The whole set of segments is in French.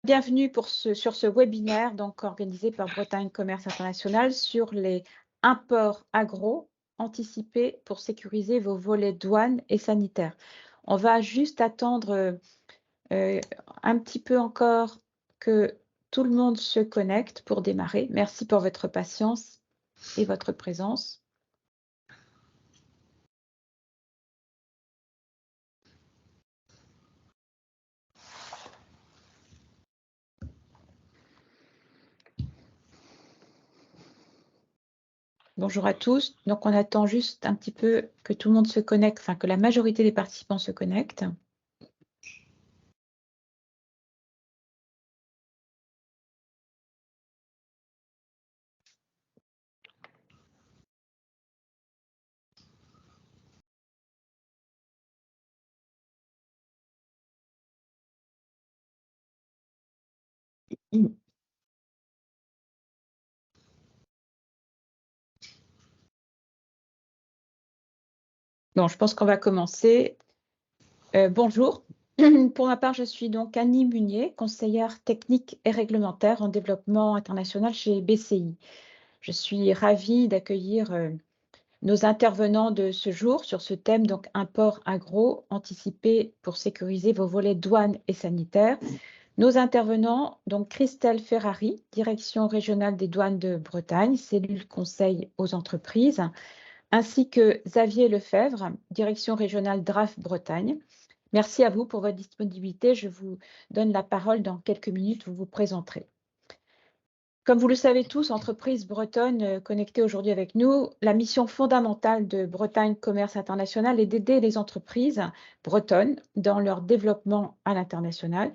Bienvenue sur ce webinaire organisé par Bretagne Commerce International sur les imports agro anticipés pour sécuriser vos volets douane et sanitaires. On va juste attendre un petit peu encore que tout le monde se connecte pour démarrer. Merci pour votre patience et votre présence. Bonjour à tous. Donc, on attend juste un petit peu que tout le monde se connecte, enfin que la majorité des participants se connectent. Bon, je pense qu'on va commencer. Bonjour. Pour ma part, je suis donc Annie Munier, conseillère technique et réglementaire en développement international chez BCI. Je suis ravie d'accueillir nos intervenants de ce jour sur ce thème, donc import agro anticipé pour sécuriser vos volets douane et sanitaires. Nos intervenants, donc Christelle Ferrari, direction régionale des douanes de Bretagne, cellule conseil aux entreprises, ainsi que Xavier Lefebvre, direction régionale DRAF Bretagne. Merci à vous pour votre disponibilité. Je vous donne la parole dans quelques minutes, vous vous présenterez. Comme vous le savez tous, entreprises bretonnes connectées aujourd'hui avec nous, la mission fondamentale de Bretagne Commerce International est d'aider les entreprises bretonnes dans leur développement à l'international.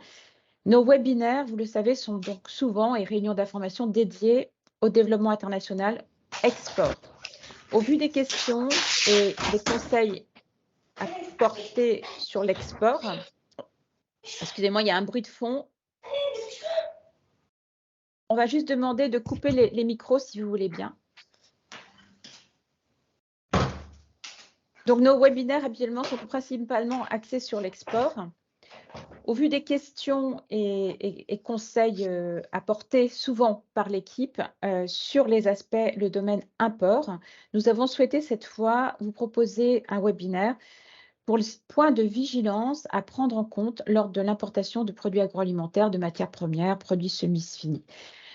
Nos webinaires, vous le savez, sont donc souvent et réunions d'information dédiées au développement international export. Au vu des questions et des conseils à porter sur l'export, excusez-moi, il y a un bruit de fond. On va juste demander de couper les micros si vous voulez bien. Donc, nos webinaires habituellement sont principalement axés sur l'export. Au vu des questions et conseils apportés souvent par l'équipe sur les aspects, le domaine import, nous avons souhaité cette fois vous proposer un webinaire pour les points de vigilance à prendre en compte lors de l'importation de produits agroalimentaires, de matières premières, produits semi-finis.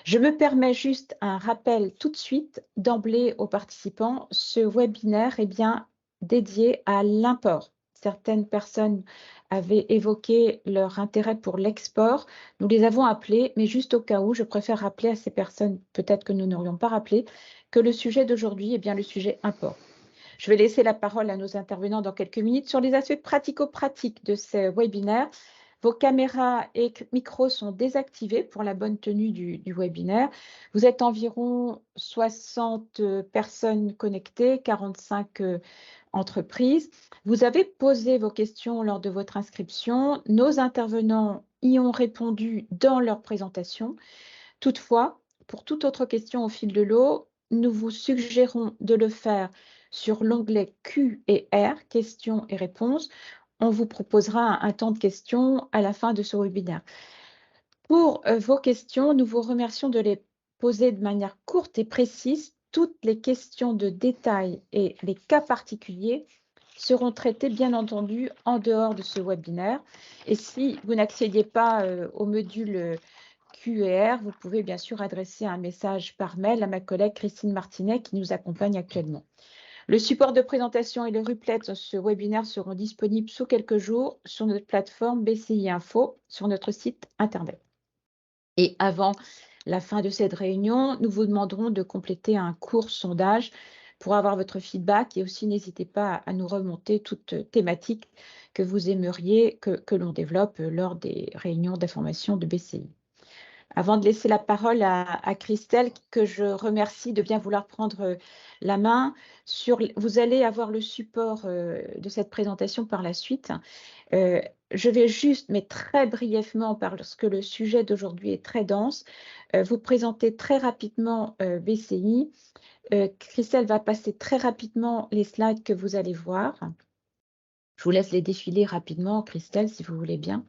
Je me permets juste un rappel tout de suite d'emblée aux participants. Ce webinaire est bien dédié à l'import. Certaines personnes avaient évoqué leur intérêt pour l'export. Nous les avons appelés, mais juste au cas où, je préfère rappeler à ces personnes, peut-être que nous n'aurions pas rappelé, que le sujet d'aujourd'hui est bien le sujet import. Je vais laisser la parole à nos intervenants dans quelques minutes sur les aspects pratico-pratiques de ce webinaire. Vos caméras et micros sont désactivés pour la bonne tenue du webinaire. Vous êtes environ 60 personnes connectées, 45 entreprises. Vous avez posé vos questions lors de votre inscription. Nos intervenants y ont répondu dans leur présentation. Toutefois, pour toute autre question au fil de l'eau, nous vous suggérons de le faire sur l'onglet Q et R, questions et réponses. On vous proposera un temps de questions à la fin de ce webinaire. Pour vos questions, nous vous remercions de les poser de manière courte et précise. Toutes les questions de détail et les cas particuliers seront traités, bien entendu, en dehors de ce webinaire. Et si vous n'accédiez pas au module QR, vous pouvez bien sûr adresser un message par mail à ma collègue Christine Martinet qui nous accompagne actuellement. Le support de présentation et le replay de ce webinaire seront disponibles sous quelques jours sur notre plateforme BCI Info sur notre site Internet. Et avant la fin de cette réunion, nous vous demanderons de compléter un court sondage pour avoir votre feedback et aussi n'hésitez pas à nous remonter toute thématique que vous aimeriez que l'on développe lors des réunions d'information de BCI. Avant de laisser la parole à Christelle, que je remercie de bien vouloir prendre la main, vous allez avoir le support de cette présentation par la suite. Je vais juste, mais très brièvement, parce que le sujet d'aujourd'hui est très dense, vous présenter très rapidement BCI. Christelle va passer très rapidement les slides que vous allez voir. Je vous laisse les défiler rapidement, Christelle, si vous voulez bien.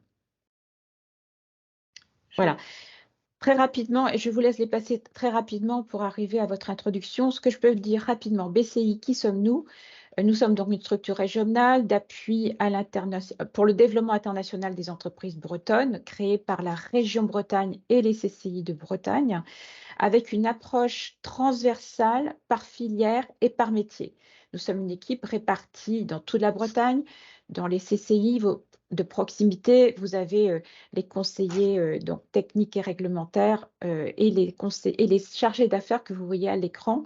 Voilà. Très rapidement, et je vous laisse les passer très rapidement pour arriver à votre introduction. Ce que je peux dire rapidement, BCI, qui sommes-nous? Nous sommes donc une structure régionale d'appui pour le développement international des entreprises bretonnes, créée par la région Bretagne et les CCI de Bretagne, avec une approche transversale par filière et par métier. Nous sommes une équipe répartie dans toute la Bretagne, dans les CCI de proximité. Vous avez les conseillers donc, techniques et réglementaires et les chargés d'affaires que vous voyez à l'écran.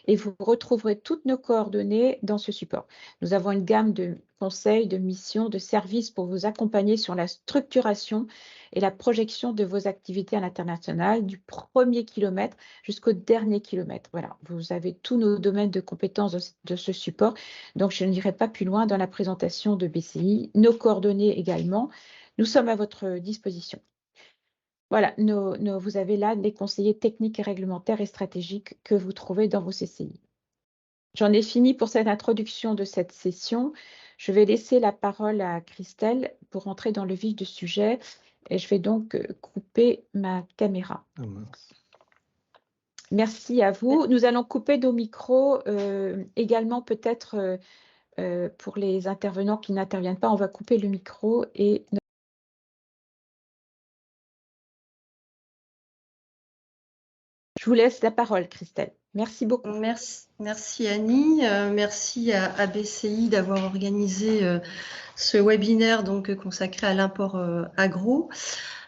Et vous retrouverez toutes nos coordonnées dans ce support. Nous avons une gamme de conseils, de missions, de services pour vous accompagner sur la structuration et la projection de vos activités à l'international, du premier kilomètre jusqu'au dernier kilomètre. Voilà, vous avez tous nos domaines de compétences de ce support. Donc, je n'irai pas plus loin dans la présentation de BCI. Nos coordonnées également. Nous sommes à votre disposition. Voilà, vous avez là les conseillers techniques et réglementaires et stratégiques que vous trouvez dans vos CCI. J'en ai fini pour cette introduction de cette session. Je vais laisser la parole à Christelle pour entrer dans le vif du sujet et je vais donc couper ma caméra. Ah, mince. Merci à vous. Nous allons couper nos micros également peut-être pour les intervenants qui n'interviennent pas. On va couper le micro et je vous laisse la parole, Christelle. Merci beaucoup. Merci Annie. Merci à BCI d'avoir organisé ce webinaire donc, consacré à l'import agro.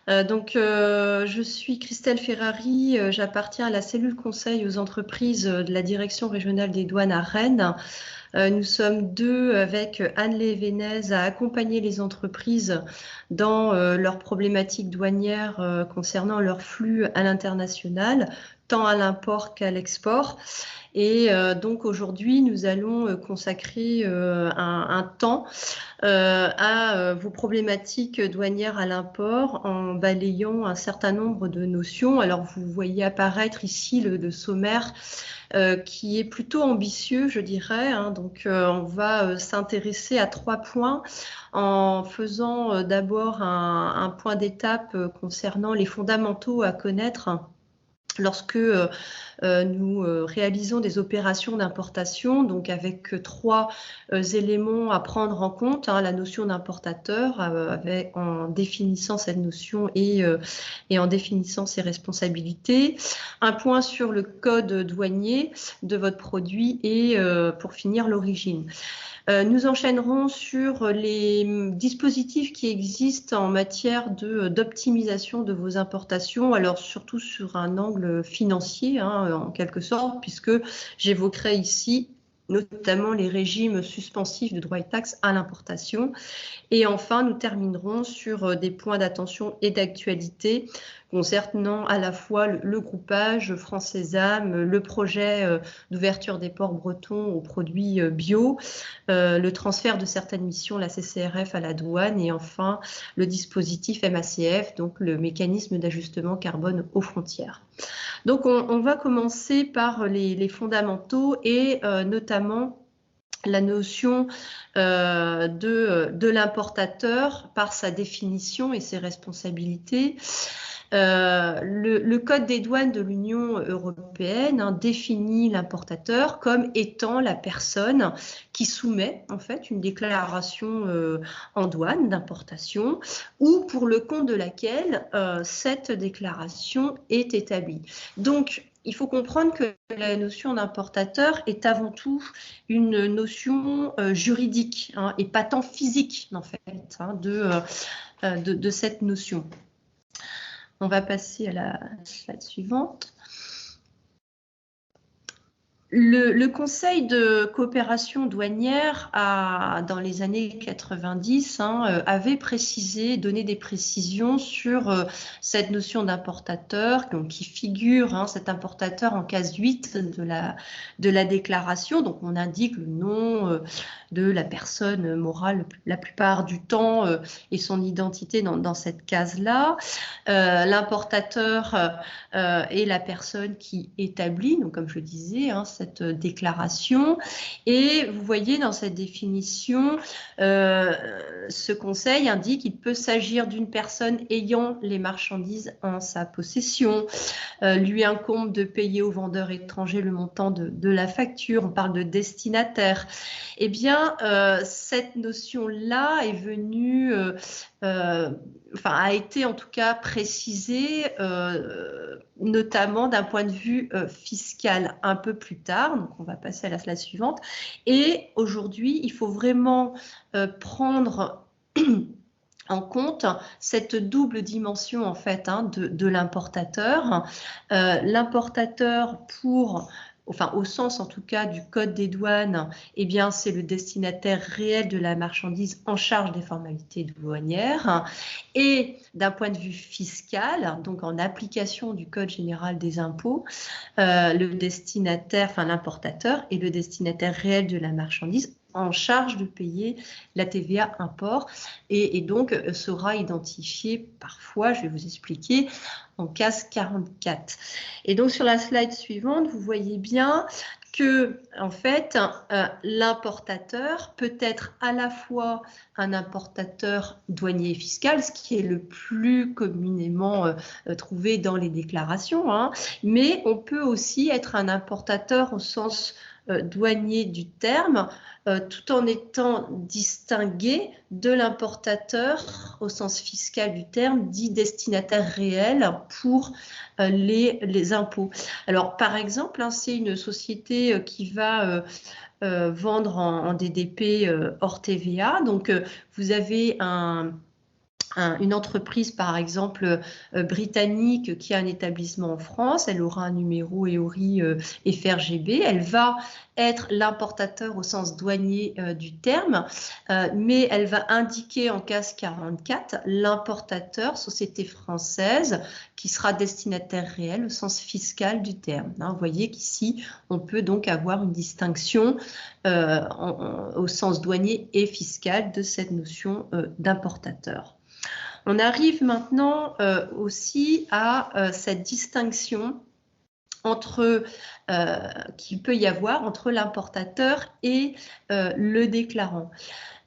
Je suis Christelle Ferrari, j'appartiens à la cellule conseil aux entreprises de la direction régionale des douanes à Rennes. Nous sommes deux avec Anne-Lé Vénez à accompagner les entreprises dans leurs problématiques douanières concernant leurs flux à l'international, tant à l'import qu'à l'export. Et donc aujourd'hui, nous allons consacrer un temps à vos problématiques douanières à l'import en balayant un certain nombre de notions. Alors vous voyez apparaître ici le sommaire qui est plutôt ambitieux, je dirais. Donc on va s'intéresser à 3 points en faisant d'abord un point d'étape concernant les fondamentaux à connaître lorsque nous réalisons des opérations d'importation, donc avec 3 éléments à prendre en compte, la notion d'importateur, en définissant cette notion et en définissant ses responsabilités, un point sur le code douanier de votre produit et pour finir l'origine. Nous enchaînerons sur les dispositifs qui existent en matière d'optimisation de vos importations, alors surtout sur un angle financier, en quelque sorte, puisque j'évoquerai ici notamment les régimes suspensifs de droits et taxes à l'importation. Et enfin, nous terminerons sur des points d'attention et d'actualité concernant à la fois le groupage France Sésame, le projet d'ouverture des ports bretons aux produits bio, le transfert de certaines missions, la CCRF à la douane, et enfin le dispositif MACF, donc le mécanisme d'ajustement carbone aux frontières. Donc on va commencer par les fondamentaux et notamment la notion de l'importateur par sa définition et ses responsabilités. Le Code des douanes de l'Union européenne définit l'importateur comme étant la personne qui soumet en fait une déclaration en douane d'importation ou pour le compte de laquelle cette déclaration est établie. Donc, il faut comprendre que la notion d'importateur est avant tout une notion juridique et pas tant physique en fait de cette notion. On va passer à la slide suivante. Le Conseil de coopération douanière, dans les années 90, avait précisé, donné des précisions sur cette notion d'importateur, qui figure, cet importateur en case 8 de la déclaration. Donc, on indique le nom de la personne morale la plupart du temps et son identité dans cette case-là. L'importateur est la personne qui établit, donc comme je disais, cette déclaration. Et vous voyez dans cette définition, ce conseil indique qu'il peut s'agir d'une personne ayant les marchandises en sa possession. Lui incombe de payer au vendeur étranger le montant de la facture. On parle de destinataire. Eh bien, cette notion-là est venue, a été en tout cas précisée, notamment d'un point de vue fiscal un peu plus tard. Donc, on va passer à la slide suivante. Et aujourd'hui, il faut vraiment prendre en compte cette double dimension en fait de l'importateur. L'importateur au sens en tout cas du code des douanes, eh bien c'est le destinataire réel de la marchandise en charge des formalités douanières. Et d'un point de vue fiscal, donc en application du code général des impôts, le destinataire, l'importateur est le destinataire réel de la marchandise en charge de payer la TVA import et donc sera identifié parfois, je vais vous expliquer, en CAS 44. Et donc sur la slide suivante, vous voyez bien que en fait l'importateur peut être à la fois un importateur douanier et fiscal, ce qui est le plus communément trouvé dans les déclarations, mais on peut aussi être un importateur au sens douanier du terme, tout en étant distingué de l'importateur au sens fiscal du terme, dit destinataire réel pour les impôts. Alors par exemple, c'est une société qui va vendre en DDP hors TVA, donc vous avez une entreprise, par exemple, britannique qui a un établissement en France, elle aura un numéro EORI FRGB, elle va être l'importateur au sens douanier du terme, mais elle va indiquer en CAS 44 l'importateur, société française, qui sera destinataire réel au sens fiscal du terme. Vous voyez qu'ici, on peut donc avoir une distinction au sens douanier et fiscal de cette notion d'importateur. On arrive maintenant aussi à cette distinction qu'il peut y avoir entre l'importateur et le déclarant.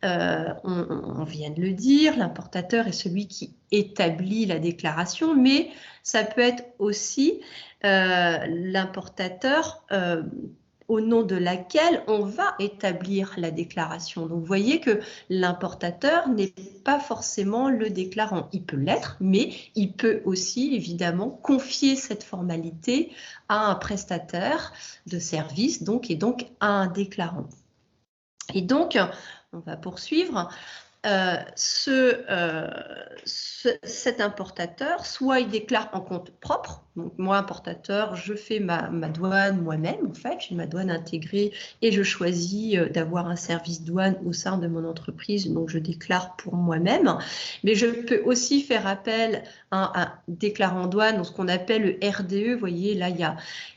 On vient de le dire, l'importateur est celui qui établit la déclaration, mais ça peut être aussi l'importateur au nom de laquelle on va établir la déclaration. Donc, vous voyez que l'importateur n'est pas forcément le déclarant. Il peut l'être, mais il peut aussi, évidemment, confier cette formalité à un prestataire de service, et donc à un déclarant. Et donc, on va poursuivre. Cet importateur, soit il déclare en compte propre, donc moi importateur, je fais ma douane moi-même, en fait, j'ai ma douane intégrée et je choisis d'avoir un service douane au sein de mon entreprise, donc je déclare pour moi-même, mais je peux aussi faire appel à un déclarant douane, donc ce qu'on appelle le RDE, vous voyez là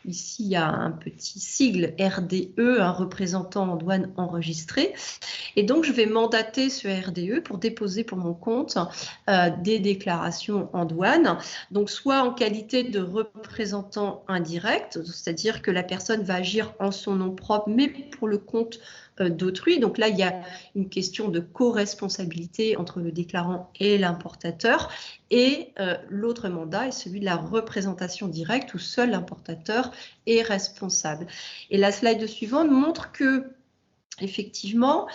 ici il y a un petit sigle RDE, un représentant en douane enregistré, et donc je vais mandater ce RDE pour déposer pour mon compte des déclarations en douane, donc soit en qualité de représentant indirect, c'est-à-dire que la personne va agir en son nom propre, mais pour le compte d'autrui. Donc là, il y a une question de co-responsabilité entre le déclarant et l'importateur. Et l'autre mandat est celui de la représentation directe où seul l'importateur est responsable. Et la slide suivante montre que effectivement,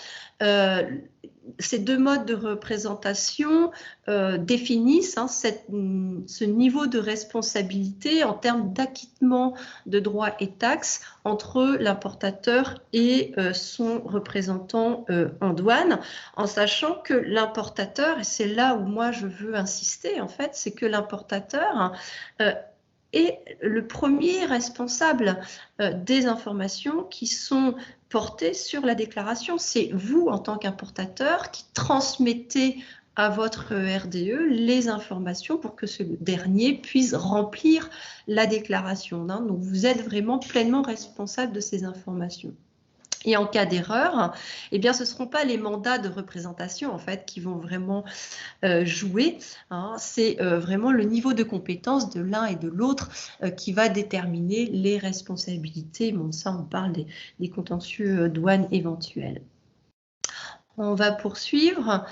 ces deux modes de représentation définissent ce niveau de responsabilité en termes d'acquittement de droits et taxes entre l'importateur et son représentant en douane, en sachant que l'importateur, et c'est là où moi je veux insister en fait, c'est que l'importateur est le premier responsable des informations qui sont portées sur la déclaration. C'est vous, en tant qu'importateur, qui transmettez à votre RDE les informations pour que ce dernier puisse remplir la déclaration. Donc, vous êtes vraiment pleinement responsable de ces informations. Et en cas d'erreur, eh bien, ce ne seront pas les mandats de représentation en fait qui vont vraiment jouer. Hein. C'est vraiment le niveau de compétence de l'un et de l'autre qui va déterminer les responsabilités. Bon, ça, on parle des contentieux douanes éventuels. On va poursuivre.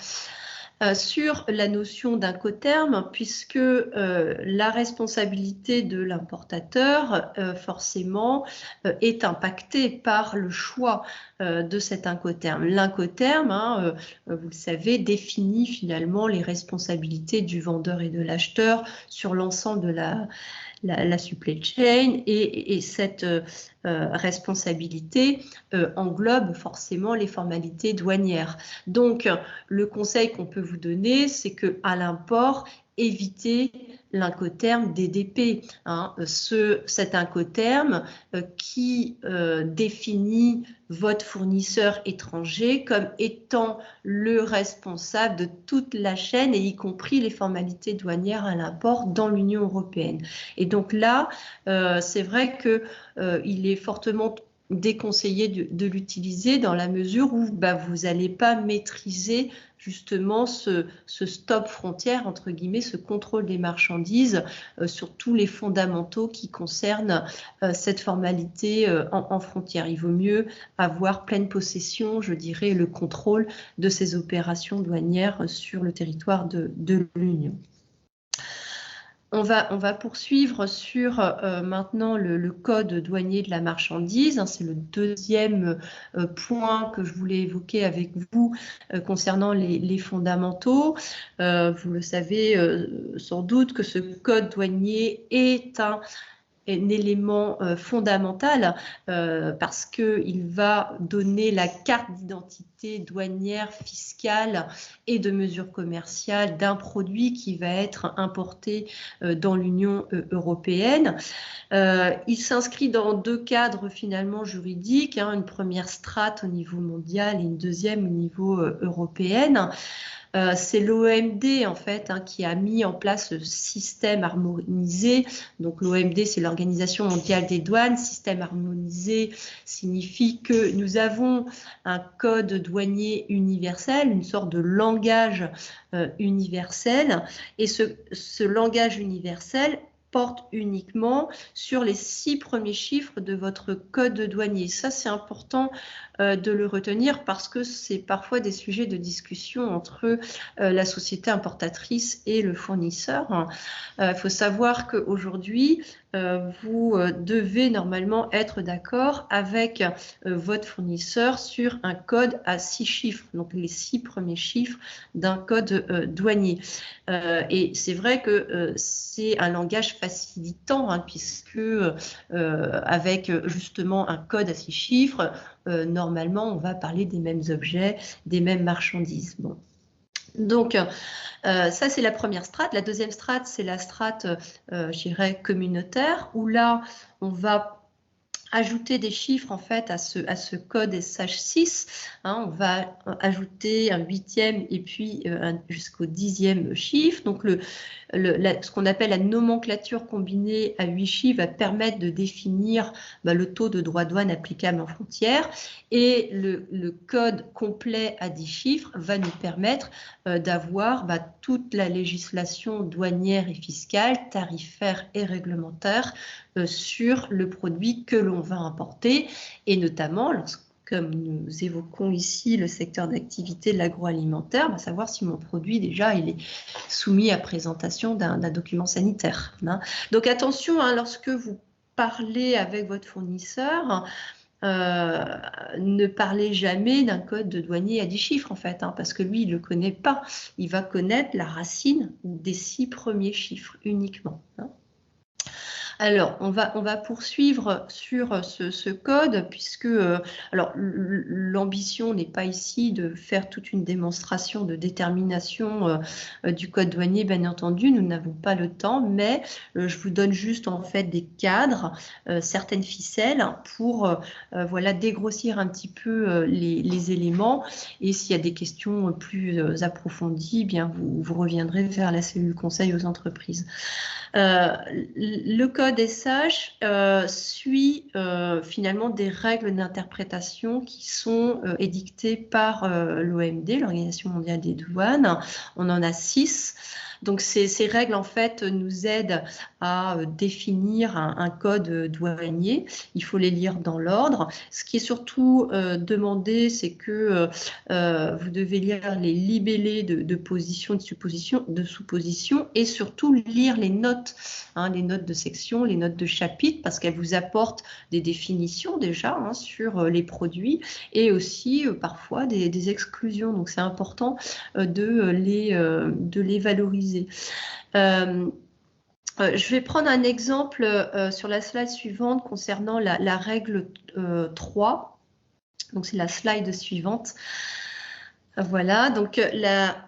Sur la notion d'incoterm, puisque la responsabilité de l'importateur, forcément, est impactée par le choix de cet incoterm. L'incoterm, hein, vous le savez, définit finalement les responsabilités du vendeur et de l'acheteur sur l'ensemble de la supply chain, et cette responsabilité englobe forcément les formalités douanières. Donc, le conseil qu'on peut vous donner, c'est qu'à l'import, évitez l'incoterm DDP. Hein, cet incoterm qui définit votre fournisseur étranger comme étant le responsable de toute la chaîne, et y compris les formalités douanières à l'import dans l'Union européenne. Et donc là, c'est vrai qu'il est fortement déconseillé de l'utiliser dans la mesure où vous n'allez pas maîtriser justement ce stop frontière, entre guillemets, ce contrôle des marchandises sur tous les fondamentaux qui concernent cette formalité en frontière. Il vaut mieux avoir pleine possession, je dirais, le contrôle de ces opérations douanières sur le territoire de l'Union. On va poursuivre sur maintenant le code douanier de la marchandise. C'est le deuxième point que je voulais évoquer avec vous concernant les fondamentaux. Vous le savez sans doute que ce code douanier est un élément fondamental parce qu'il va donner la carte d'identité douanière, fiscale et de mesures commerciales d'un produit qui va être importé dans l'Union européenne. Il s'inscrit dans deux cadres finalement juridiques, hein, une première strate au niveau mondial et une deuxième au niveau européen. C'est l'OMD en fait qui a mis en place le système harmonisé. Donc l'OMD, c'est l'Organisation mondiale des douanes. Système harmonisé signifie que nous avons un code douanier universel, une sorte de langage universel. Et ce langage universel porte uniquement sur les 6 premiers chiffres de votre code douanier. Ça, c'est important de le retenir parce que c'est parfois des sujets de discussion entre la société importatrice et le fournisseur. Il faut savoir qu'aujourd'hui, vous devez normalement être d'accord avec votre fournisseur sur un code à 6 chiffres, donc les 6 premiers chiffres d'un code douanier. Et c'est vrai que c'est un langage facilitant, hein, puisque avec justement un code à 6 chiffres, normalement on va parler des mêmes objets, des mêmes marchandises. Bon. Donc, ça, c'est la première strate. La deuxième strate, c'est la strate, je dirais, communautaire, où là, on va ajouter des chiffres en fait à ce code SH6. Hein, on va ajouter un 8e et puis jusqu'au 10e chiffre. Donc, ce qu'on appelle la nomenclature combinée à 8 chiffres va permettre de définir le taux de droit de douane applicable en frontière, et le code complet à 10 chiffres va nous permettre d'avoir toute la législation douanière et fiscale, tarifaire et réglementaire sur le produit que l'on va importer, et notamment comme nous évoquons ici le secteur d'activité de l'agroalimentaire, savoir si mon produit déjà il est soumis à présentation d'un document sanitaire. Hein. Donc attention, hein, lorsque vous parlez avec votre fournisseur, ne parlez jamais d'un code de douanier à 10 chiffres en fait, hein, parce que lui il ne le connaît pas. Il va connaître la racine des 6 premiers chiffres uniquement. Hein. Alors, on va poursuivre sur ce code, puisque l'ambition n'est pas ici de faire toute une démonstration de détermination du code douanier, bien entendu, nous n'avons pas le temps, mais je vous donne juste en fait des cadres, certaines ficelles pour voilà, dégrossir un petit peu les éléments, et s'il y a des questions plus approfondies, bien vous reviendrez vers la cellule conseil aux entreprises. Le code code SH suit finalement des règles d'interprétation qui sont édictées par l'OMD, l'Organisation mondiale des douanes. On en a 6. Donc ces règles en fait nous aident à définir un code douanier. Il faut les lire dans l'ordre. Ce qui est surtout demandé, c'est que vous devez lire les libellés de position, de supposition, de sous-position, et surtout lire les notes de section, les notes de chapitre, parce qu'elles vous apportent des définitions déjà sur les produits et aussi parfois des exclusions. Donc c'est important de les valoriser. Je vais prendre un exemple sur la slide suivante concernant la règle 3. Donc, c'est la slide suivante. Voilà, donc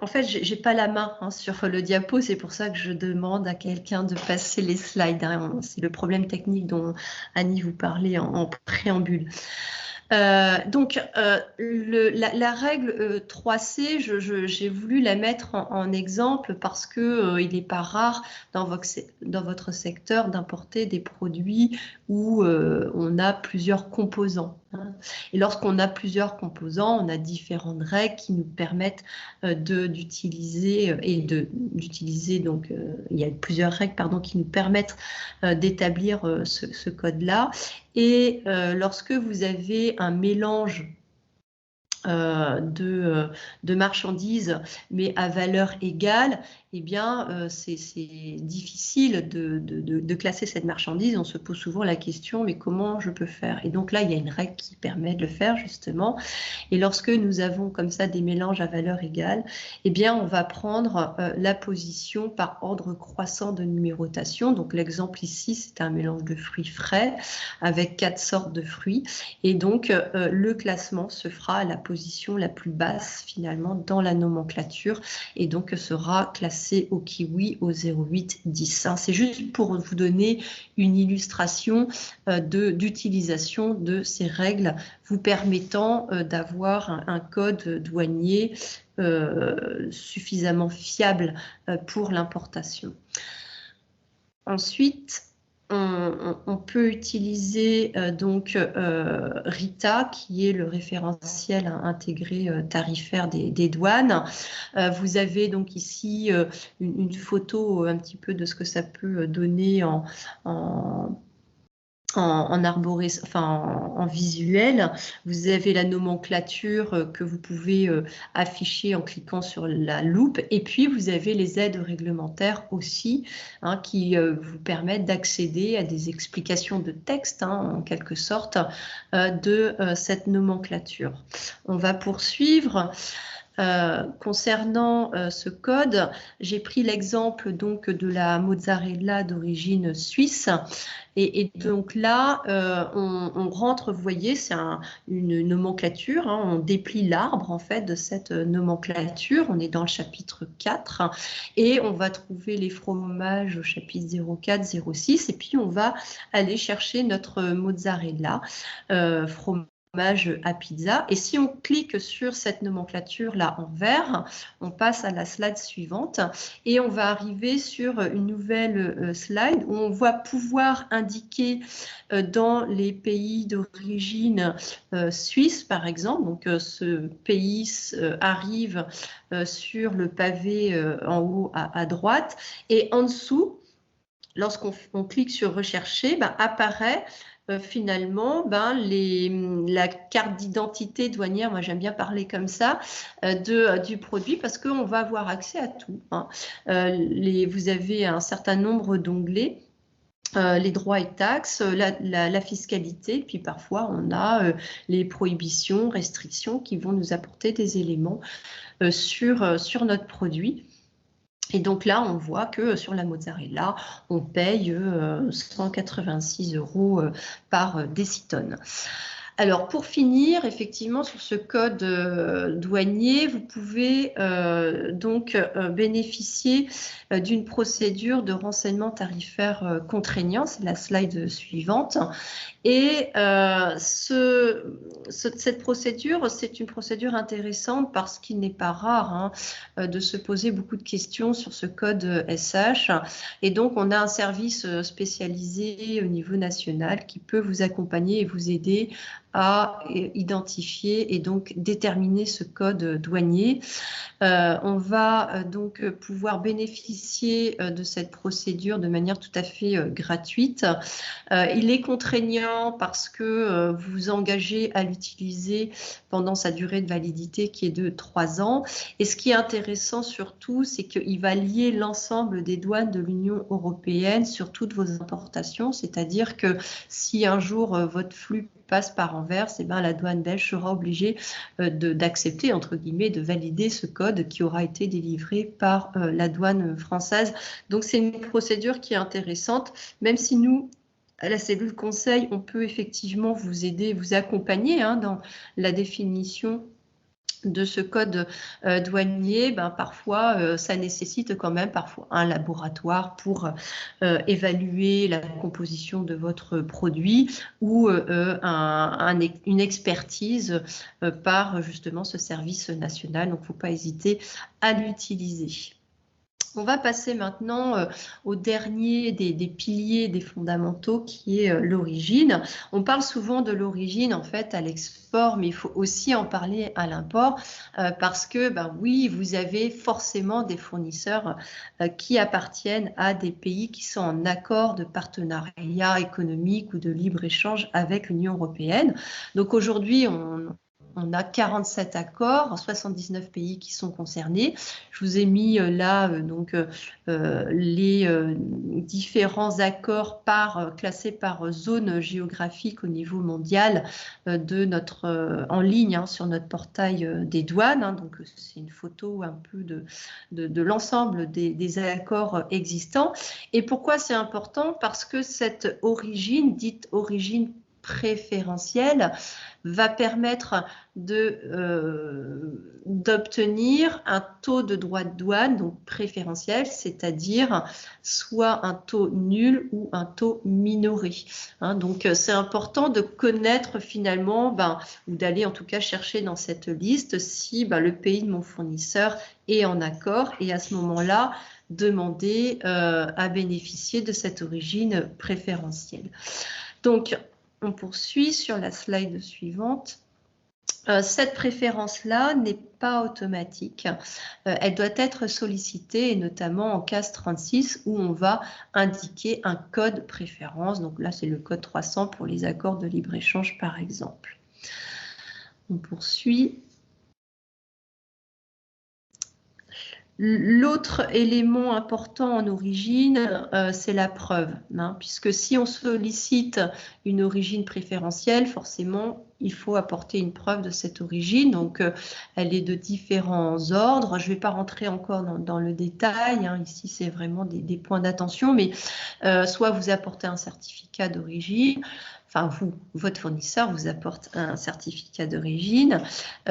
en fait, j'ai pas la main sur le diapo, c'est pour ça que je demande à quelqu'un de passer les slides. C'est le problème technique dont Annie vous parlait en préambule. Donc, la règle 3C, j'ai voulu la mettre en exemple parce que il n'est pas rare dans votre secteur d'importer des produits où on a plusieurs composants. Et lorsqu'on a plusieurs composants, on a différentes règles qui nous permettent d'utiliser donc il y a plusieurs règles qui nous permettent d'établir ce code-là. Et lorsque vous avez un mélange de marchandises, mais à valeur égale, eh bien, c'est difficile de classer cette marchandise. On se pose souvent la question, mais comment je peux faire? Et donc là, il y a une règle qui permet de le faire, justement. Et lorsque nous avons comme ça des mélanges à valeur égale, eh bien, on va prendre la position par ordre croissant de numérotation. Donc, l'exemple ici, c'est un mélange de fruits frais avec 4 sortes de fruits. Et donc, le classement se fera à la position la plus basse, finalement, dans la nomenclature. Et donc, sera classé au kiwi au 0,8, 10. C'est juste pour vous donner une illustration d'utilisation de ces règles vous permettant d'avoir un code douanier suffisamment fiable pour l'importation. Ensuite, on peut utiliser donc RITA, qui est le référentiel intégré tarifaire des douanes. Vous avez donc ici une photo un petit peu de ce que ça peut donner en visuel. Vous avez la nomenclature que vous pouvez afficher en cliquant sur la loupe, et puis vous avez les aides réglementaires aussi qui vous permettent d'accéder à des explications de texte en quelque sorte de cette nomenclature. On va poursuivre. Concernant ce code, j'ai pris l'exemple donc de la mozzarella d'origine suisse. Et donc là, on rentre, vous voyez, c'est une nomenclature, on déplie l'arbre en fait de cette nomenclature. On est dans le chapitre 4 et on va trouver les fromages au chapitre 04, 06, et puis on va aller chercher notre mozzarella, fromage à pizza. Et si on clique sur cette nomenclature là en vert, on passe à la slide suivante et on va arriver sur une nouvelle slide où on va pouvoir indiquer dans les pays d'origine suisse par exemple. Donc ce pays arrive sur le pavé en haut à droite, et en dessous, lorsqu'on clique sur rechercher, apparaît finalement la carte d'identité douanière, moi j'aime bien parler comme ça, du produit, parce qu'on va avoir accès à tout. Vous avez un certain nombre d'onglets, les droits et taxes, la fiscalité, puis parfois on a les prohibitions, restrictions qui vont nous apporter des éléments sur notre produit. Et donc là, on voit que sur la mozzarella, on paye 186 € par décitonne. Alors, pour finir, effectivement, sur ce code douanier, vous pouvez bénéficier d'une procédure de renseignement tarifaire contraignant. C'est la slide suivante. Et cette procédure, c'est une procédure intéressante parce qu'il n'est pas rare de se poser beaucoup de questions sur ce code SH. Et donc, on a un service spécialisé au niveau national qui peut vous accompagner et vous aider à identifier et donc déterminer ce code douanier. On va donc pouvoir bénéficier de cette procédure de manière tout à fait gratuite. Il est contraignant parce que vous vous engagez à l'utiliser pendant sa durée de validité qui est de 3 ans. Et ce qui est intéressant surtout, c'est qu'il va lier l'ensemble des douanes de l'Union européenne sur toutes vos importations. C'est-à-dire que si un jour votre flux passe par Anvers, eh ben, la douane belge sera obligée d'accepter, entre guillemets, de valider ce code qui aura été délivré par la douane française. Donc, c'est une procédure qui est intéressante, même si nous, à la cellule conseil, on peut effectivement vous aider, vous accompagner dans la définition de ce code douanier. Parfois, ça nécessite quand même un laboratoire pour évaluer la composition de votre produit ou une expertise par justement ce service national. Donc, il ne faut pas hésiter à l'utiliser. On va passer maintenant au dernier des piliers, des fondamentaux, qui est l'origine. On parle souvent de l'origine en fait à l'export, mais il faut aussi en parler à l'import parce que, oui, vous avez forcément des fournisseurs qui appartiennent à des pays qui sont en accord de partenariat économique ou de libre-échange avec l'Union européenne. Donc aujourd'hui, on a 47 accords, 79 pays qui sont concernés. Je vous ai mis là les différents accords classés par zone géographique au niveau mondial en ligne sur notre portail des douanes. Donc c'est une photo un peu de l'ensemble des accords existants. Et pourquoi c'est important? Parce que cette origine, dite origine préférentielle, va permettre d'obtenir un taux de droit de douane, donc préférentiel, c'est-à-dire soit un taux nul ou un taux minoré. Donc c'est important de connaître finalement, ou d'aller en tout cas chercher dans cette liste si le pays de mon fournisseur est en accord, et à ce moment-là, demander à bénéficier de cette origine préférentielle. Donc, on poursuit sur la slide suivante. Cette préférence-là n'est pas automatique. Elle doit être sollicitée, et notamment en CAS 36, où on va indiquer un code préférence. Donc là, c'est le code 300 pour les accords de libre-échange, par exemple. On poursuit. L'autre élément important en origine, c'est la preuve, puisque si on sollicite une origine préférentielle, forcément, il faut apporter une preuve de cette origine. Donc, elle est de différents ordres. Je ne vais pas rentrer encore dans le détail. Ici, c'est vraiment des points d'attention, mais soit vous apportez un certificat d'origine, enfin votre fournisseur vous apporte un certificat d'origine,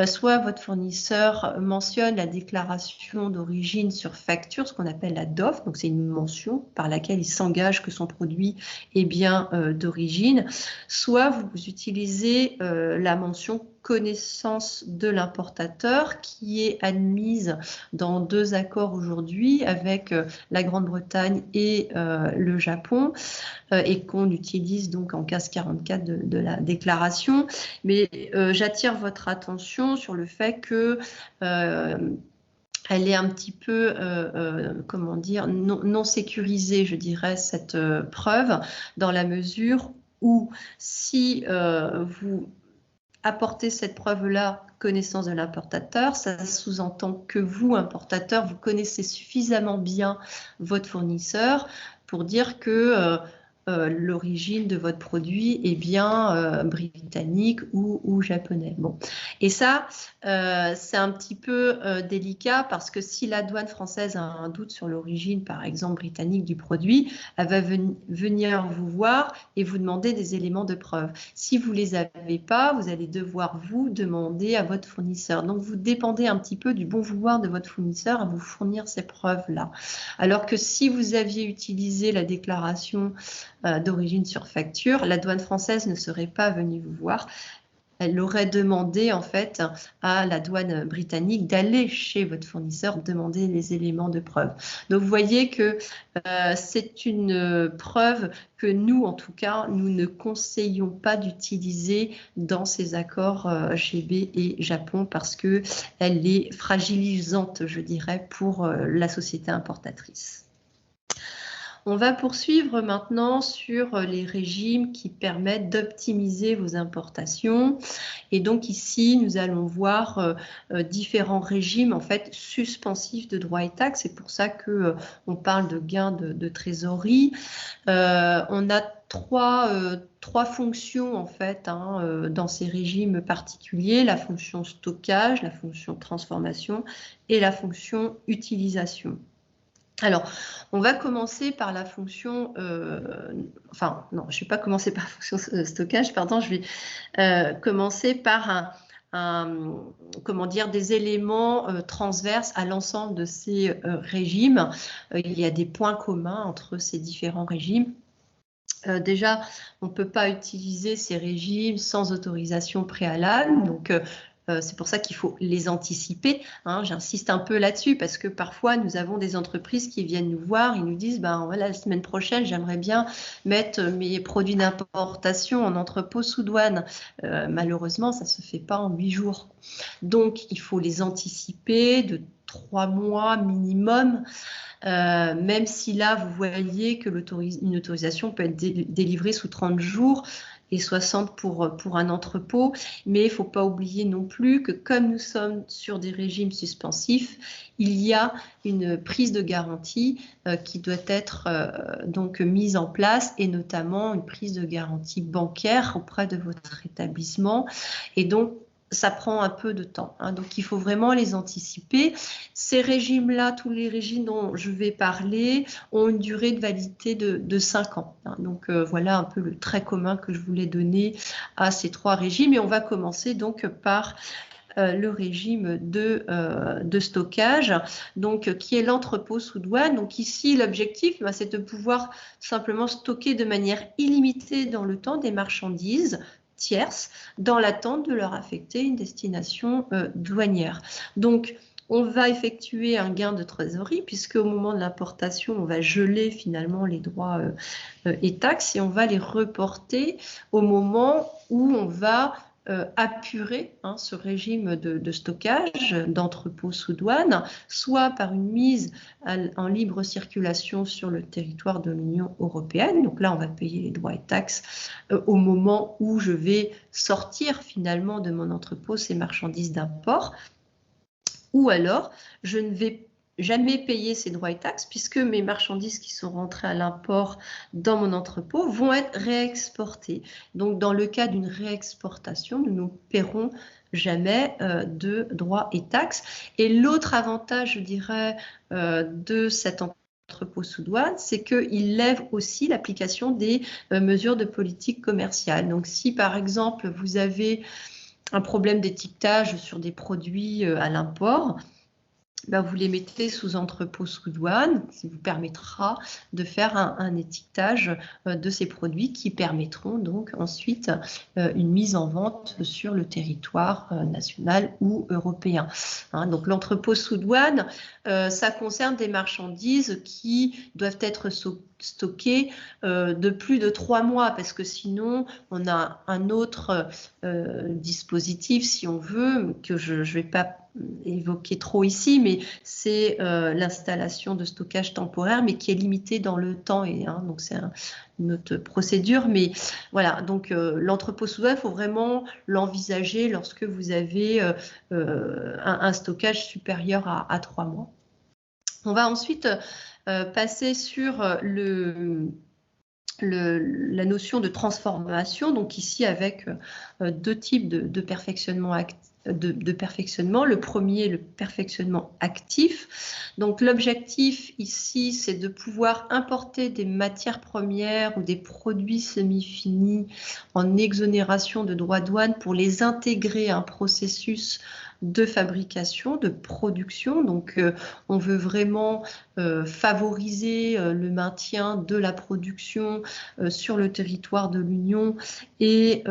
soit votre fournisseur mentionne la déclaration d'origine sur facture, ce qu'on appelle la DOF, donc c'est une mention par laquelle il s'engage que son produit est bien d'origine, soit vous utilisez la mention connaissance de l'importateur qui est admise dans 2 accords aujourd'hui avec la Grande-Bretagne et le Japon et qu'on utilise donc en CAS 44 de la déclaration. Mais j'attire votre attention sur le fait que elle est un petit peu, comment dire, non sécurisée, je dirais, cette preuve, dans la mesure où si vous apporter cette preuve-là, connaissance de l'importateur, ça sous-entend que vous, importateur, vous connaissez suffisamment bien votre fournisseur pour dire que l'origine de votre produit est bien britannique ou japonais. Bon. Et ça, c'est un petit peu délicat parce que si la douane française a un doute sur l'origine, par exemple britannique du produit, elle va venir vous voir et vous demander des éléments de preuve. Si vous ne les avez pas, vous allez devoir vous demander à votre fournisseur. Donc, vous dépendez un petit peu du bon vouloir de votre fournisseur à vous fournir ces preuves-là. Alors que si vous aviez utilisé la déclaration d'origine sur facture, la douane française ne serait pas venue vous voir. Elle aurait demandé en fait à la douane britannique d'aller chez votre fournisseur demander les éléments de preuve. Donc vous voyez que c'est une preuve que nous, en tout cas, nous ne conseillons pas d'utiliser dans ces accords GB et Japon parce que elle est fragilisante, je dirais, pour la société importatrice. On va poursuivre maintenant sur les régimes qui permettent d'optimiser vos importations. Et donc ici, nous allons voir différents régimes en fait suspensifs de droits et taxes. C'est pour ça que on parle de gains de trésorerie. On a trois fonctions en fait dans ces régimes particuliers, la fonction stockage, la fonction transformation et la fonction utilisation. Alors, on va commencer par la fonction, enfin non, je ne vais pas commencer par la fonction stockage, pardon, je vais commencer par comment dire, des éléments transverses à l'ensemble de ces régimes. Il y a des points communs entre ces différents régimes. Déjà, on ne peut pas utiliser ces régimes sans autorisation préalable, donc c'est pour ça qu'il faut les anticiper. J'insiste un peu là-dessus parce que parfois, nous avons des entreprises qui viennent nous voir, ils nous disent ben, voilà, la semaine prochaine, j'aimerais bien mettre mes produits d'importation en entrepôt sous douane. Malheureusement, ça ne se fait pas en 8 jours. Donc, il faut les anticiper de 3 mois minimum. Même si là, vous voyez que une autorisation peut être délivrée sous 30 jours et 60 pour un entrepôt. Mais il ne faut pas oublier non plus que comme nous sommes sur des régimes suspensifs, il y a une prise de garantie qui doit être donc mise en place et notamment une prise de garantie bancaire auprès de votre établissement. Et donc, ça prend un peu de temps, donc il faut vraiment les anticiper. Ces régimes-là, tous les régimes dont je vais parler, ont une durée de validité de 5 ans. Donc voilà un peu le trait commun que je voulais donner à ces 3 régimes. Et on va commencer donc par le régime de stockage, donc qui est l'entrepôt sous douane. Donc ici, l'objectif, c'est de pouvoir simplement stocker de manière illimitée dans le temps des marchandises tierces dans l'attente de leur affecter une destination douanière. Donc, on va effectuer un gain de trésorerie puisque au moment de l'importation, on va geler finalement les droits et taxes et on va les reporter au moment où on va apurer ce régime de stockage d'entrepôt sous douane, soit par une mise en libre circulation sur le territoire de l'Union européenne. Donc là, on va payer les droits et taxes au moment où je vais sortir finalement de mon entrepôt ces marchandises d'import. Ou alors, je ne vais jamais payer ces droits et taxes puisque mes marchandises qui sont rentrées à l'import dans mon entrepôt vont être réexportées. Donc, dans le cas d'une réexportation, nous ne paierons jamais de droits et taxes. Et l'autre avantage, je dirais, de cet entrepôt sous douane, c'est qu'il lève aussi l'application des mesures de politique commerciale. Donc, si par exemple, vous avez un problème d'étiquetage sur des produits à l'import, vous les mettez sous entrepôt sous douane, ce qui vous permettra de faire un étiquetage de ces produits qui permettront donc ensuite une mise en vente sur le territoire national ou européen. Donc l'entrepôt sous douane, ça concerne des marchandises qui doivent être stockées de plus de 3 mois parce que sinon on a un autre dispositif si on veut que je ne vais pas évoquer trop ici, mais c'est l'installation de stockage temporaire, mais qui est limitée dans le temps. Et donc, c'est une autre procédure. Mais voilà, donc l'entrepôt sous douane, il faut vraiment l'envisager lorsque vous avez un stockage supérieur à 3 mois. On va ensuite passer sur la notion de transformation, donc ici avec deux types de perfectionnement perfectionnement. Le premier, le perfectionnement actif. Donc l'objectif ici, c'est de pouvoir importer des matières premières ou des produits semi-finis en exonération de droits de douane pour les intégrer à un processus de fabrication, de production. Donc on veut vraiment favoriser le maintien de la production sur le territoire de l'Union et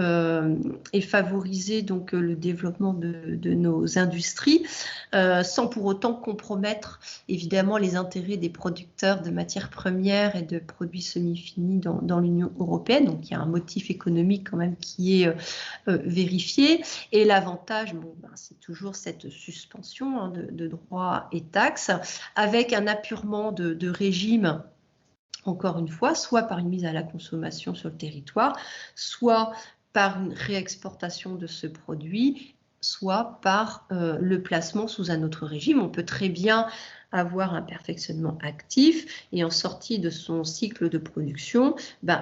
favoriser donc le développement de nos industries sans pour autant compromettre évidemment les intérêts des producteurs de matières premières et de produits semi-finis dans l'Union européenne. Donc il y a un motif économique quand même qui est vérifié. Et l'avantage, bon, ben, c'est toujours cette suspension hein, de droits et taxes avec un apurement de régime, encore une fois, soit par une mise à la consommation sur le territoire, soit par une réexportation de ce produit, soit par le placement sous un autre régime. On peut très bien avoir un perfectionnement actif et en sortie de son cycle de production,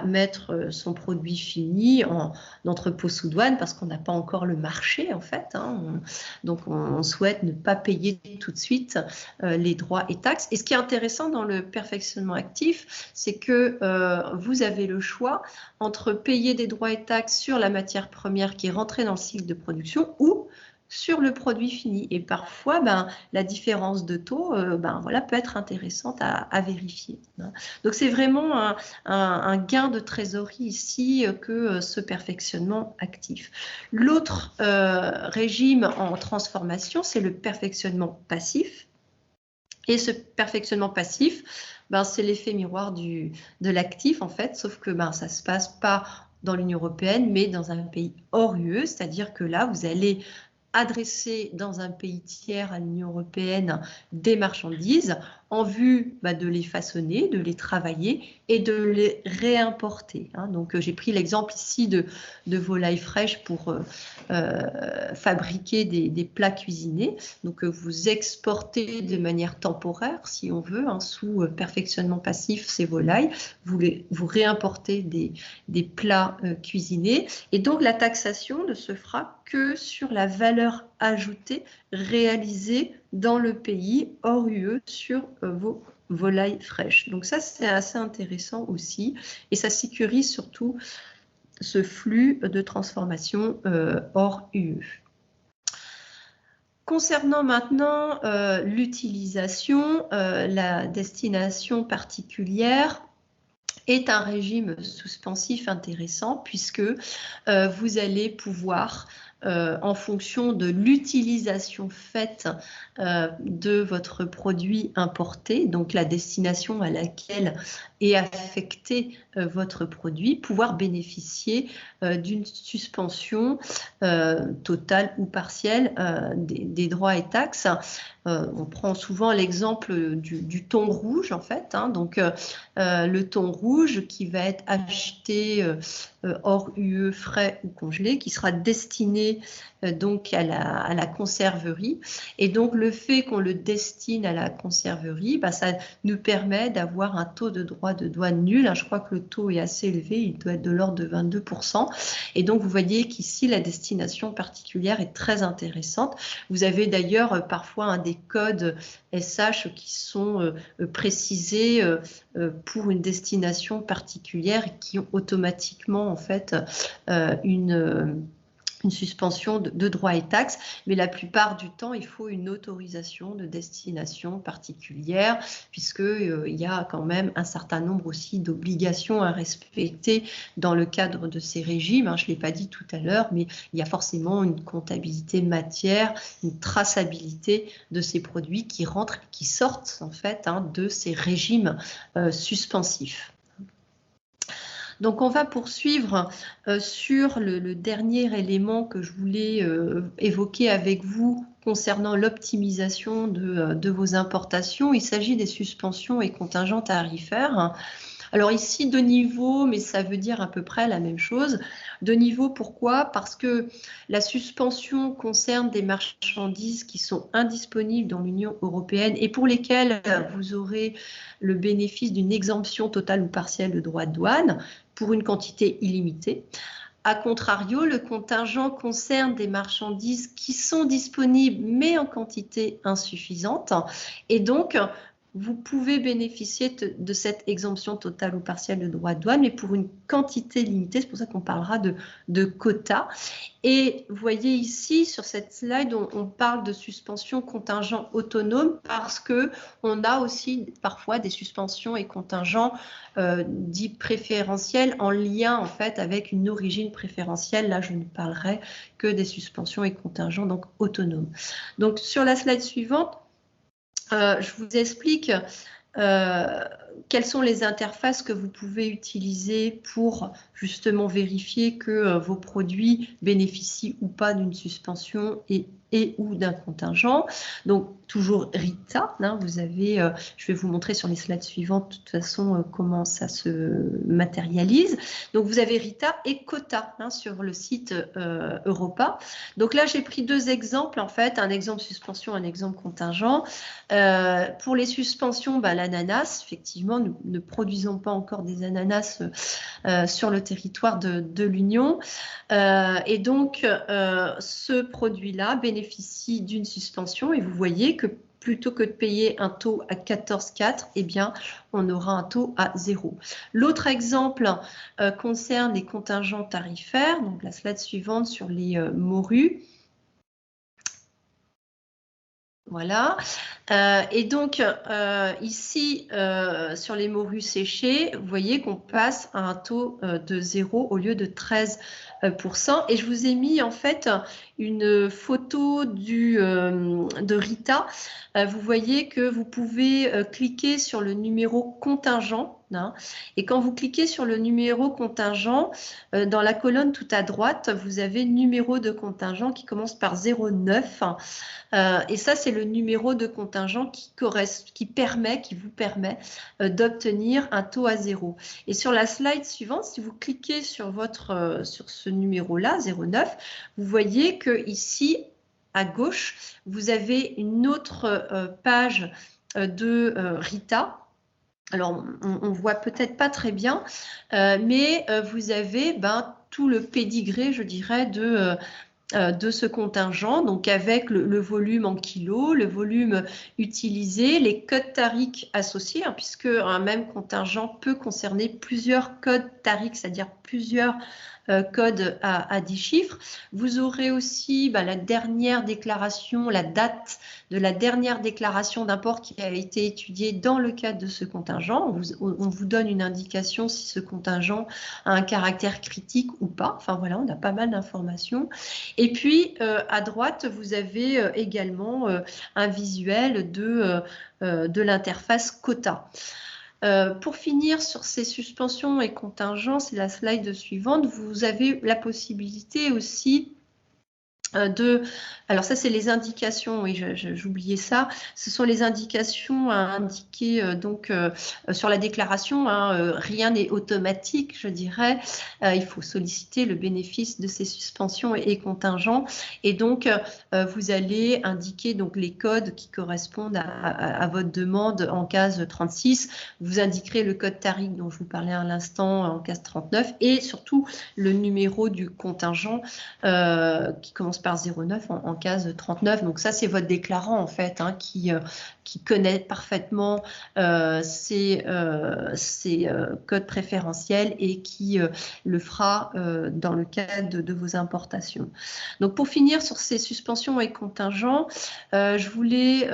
mettre son produit fini en entrepôt sous douane parce qu'on n'a pas encore le marché en fait. Hein. Donc on souhaite ne pas payer tout de suite les droits et taxes. Et ce qui est intéressant dans le perfectionnement actif, c'est que vous avez le choix entre payer des droits et taxes sur la matière première qui est rentrée dans le cycle de production ou sur le produit fini. Et parfois, la différence de taux voilà, peut être intéressante à vérifier. Donc, c'est vraiment un gain de trésorerie ici que ce perfectionnement actif. L'autre régime en transformation, c'est le perfectionnement passif. Et ce perfectionnement passif, c'est l'effet miroir de l'actif, en fait, sauf que ça ne se passe pas dans l'Union européenne, mais dans un pays hors UE, c'est-à-dire que là, vous allez adresser dans un pays tiers à l'Union européenne des marchandises en vue de les façonner, de les travailler et de les réimporter. Hein. Donc j'ai pris l'exemple ici de volailles fraîches pour fabriquer des plats cuisinés. Donc vous exportez de manière temporaire, si on veut, hein, sous perfectionnement passif ces volailles, vous réimportez des plats cuisinés et donc la taxation ne se fera que sur la valeur ajoutée réalisée dans le pays hors UE sur vos volailles fraîches. Donc ça, c'est assez intéressant aussi et ça sécurise surtout ce flux de transformation hors UE. Concernant maintenant l'utilisation, la destination particulière est un régime suspensif intéressant puisque vous allez pouvoir en fonction de l'utilisation faite de votre produit importé, donc la destination à laquelle est affecté votre produit, pouvoir bénéficier d'une suspension totale ou partielle des droits et taxes. On prend souvent l'exemple du thon rouge en fait, hein, donc le thon rouge qui va être acheté hors UE frais ou congelé, qui sera destiné donc à la conserverie. Et donc le fait qu'on le destine à la conserverie, ça nous permet d'avoir un taux de droit de douane nul. Je crois que le taux est assez élevé, il doit être de l'ordre de 22%. Et donc vous voyez qu'ici la destination particulière est très intéressante. Vous avez d'ailleurs parfois des codes SH qui sont précisés pour une destination particulière et qui ont automatiquement en fait une suspension de droits et taxes, mais la plupart du temps, il faut une autorisation de destination particulière, puisqu'il y a quand même un certain nombre aussi d'obligations à respecter dans le cadre de ces régimes. Je ne l'ai pas dit tout à l'heure, mais il y a forcément une comptabilité matière, une traçabilité de ces produits qui rentrent et qui sortent en fait de ces régimes suspensifs. Donc on va poursuivre sur le dernier élément que je voulais évoquer avec vous concernant l'optimisation de vos importations. Il s'agit des suspensions et contingents tarifaires. Alors ici, 2 niveaux, mais ça veut dire à peu près la même chose. 2 niveaux, pourquoi? Parce que la suspension concerne des marchandises qui sont indisponibles dans l'Union européenne et pour lesquelles vous aurez le bénéfice d'une exemption totale ou partielle de droits de douane pour une quantité illimitée. A contrario, le contingent concerne des marchandises qui sont disponibles mais en quantité insuffisante et donc vous pouvez bénéficier de cette exemption totale ou partielle de droits de douane, mais pour une quantité limitée. C'est pour ça qu'on parlera de quotas. Et vous voyez ici, sur cette slide, on parle de suspension contingent autonome parce qu'on a aussi parfois des suspensions et contingents dits préférentiels en lien en fait avec une origine préférentielle. Là, je ne parlerai que des suspensions et contingents donc autonomes. Donc, sur la slide suivante, je vous explique quelles sont les interfaces que vous pouvez utiliser pour justement vérifier que vos produits bénéficient ou pas d'une suspension et ou d'un contingent. Donc, toujours RITA, hein, vous avez, je vais vous montrer sur les slides suivantes, de toute façon, comment ça se matérialise. Donc, vous avez RITA et quota hein, sur le site Europa. Donc là, j'ai pris 2 exemples, en fait, un exemple suspension, un exemple contingent. Pour les suspensions, l'ananas, effectivement, nous ne produisons pas encore des ananas sur le territoire de l'Union. Et donc, ce produit-là bénéficie d'une suspension et vous voyez que plutôt que de payer un taux à 14,4, eh bien, on aura un taux à 0. L'autre exemple concerne les contingents tarifaires. Donc, la slide suivante sur les morues. Voilà. Et donc, ici, sur les morues séchées, vous voyez qu'on passe à un taux de 0 au lieu de 13%. Et je vous ai mis en fait une photo de Rita. Vous voyez que vous pouvez cliquer sur le numéro contingent. Hein, et quand vous cliquez sur le numéro contingent, dans la colonne tout à droite, vous avez numéro de contingent qui commence par 09. Et ça, c'est le numéro de contingent qui vous permet d'obtenir un taux à 0. Et sur la slide suivante, si vous cliquez sur ce numéro-là, 09, vous voyez que ici, à gauche, vous avez une autre page de Rita. Alors, on voit peut-être pas très bien, mais vous avez tout le pédigré, je dirais, de ce contingent, donc avec le volume en kilos, le volume utilisé, les codes tariques associés, hein, puisque un même contingent peut concerner plusieurs codes tariques, c'est-à-dire plusieurs codes à 10 chiffres. Vous aurez aussi la dernière déclaration, la date de la dernière déclaration d'import qui a été étudiée dans le cadre de ce contingent. On vous donne une indication si ce contingent a un caractère critique ou pas. Enfin voilà, on a pas mal d'informations. Et puis à droite, vous avez également un visuel de l'interface quota. Pour finir sur ces suspensions et contingents, c'est la slide suivante, vous avez la possibilité aussi alors ça c'est les indications, oui j'oubliais ça, ce sont les indications à indiquer sur la déclaration, hein, rien n'est automatique je dirais, il faut solliciter le bénéfice de ces suspensions et contingents et donc vous allez indiquer donc les codes qui correspondent à votre demande en case 36, vous indiquerez le code tarique dont je vous parlais à l'instant en case 39 et surtout le numéro du contingent qui commence par 09 en case 39. Donc ça, c'est votre déclarant en fait hein, qui connaît parfaitement ces codes préférentiels et qui le fera dans le cadre de vos importations. Donc pour finir sur ces suspensions et contingents, je voulais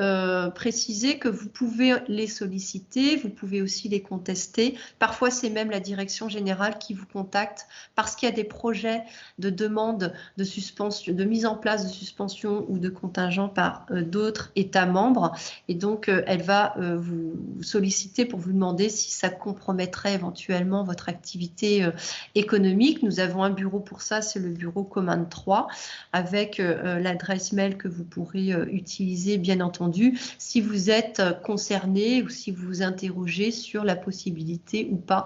préciser que vous pouvez les solliciter, vous pouvez aussi les contester. Parfois, c'est même la direction générale qui vous contacte parce qu'il y a des projets de demande de suspension, de mise en place de suspension ou de contingent par d'autres États membres. Et donc, elle va vous solliciter pour vous demander si ça compromettrait éventuellement votre activité économique. Nous avons un bureau pour ça, c'est le bureau Command 3, avec l'adresse mail que vous pourrez utiliser, bien entendu, si vous êtes concerné ou si vous vous interrogez sur la possibilité ou pas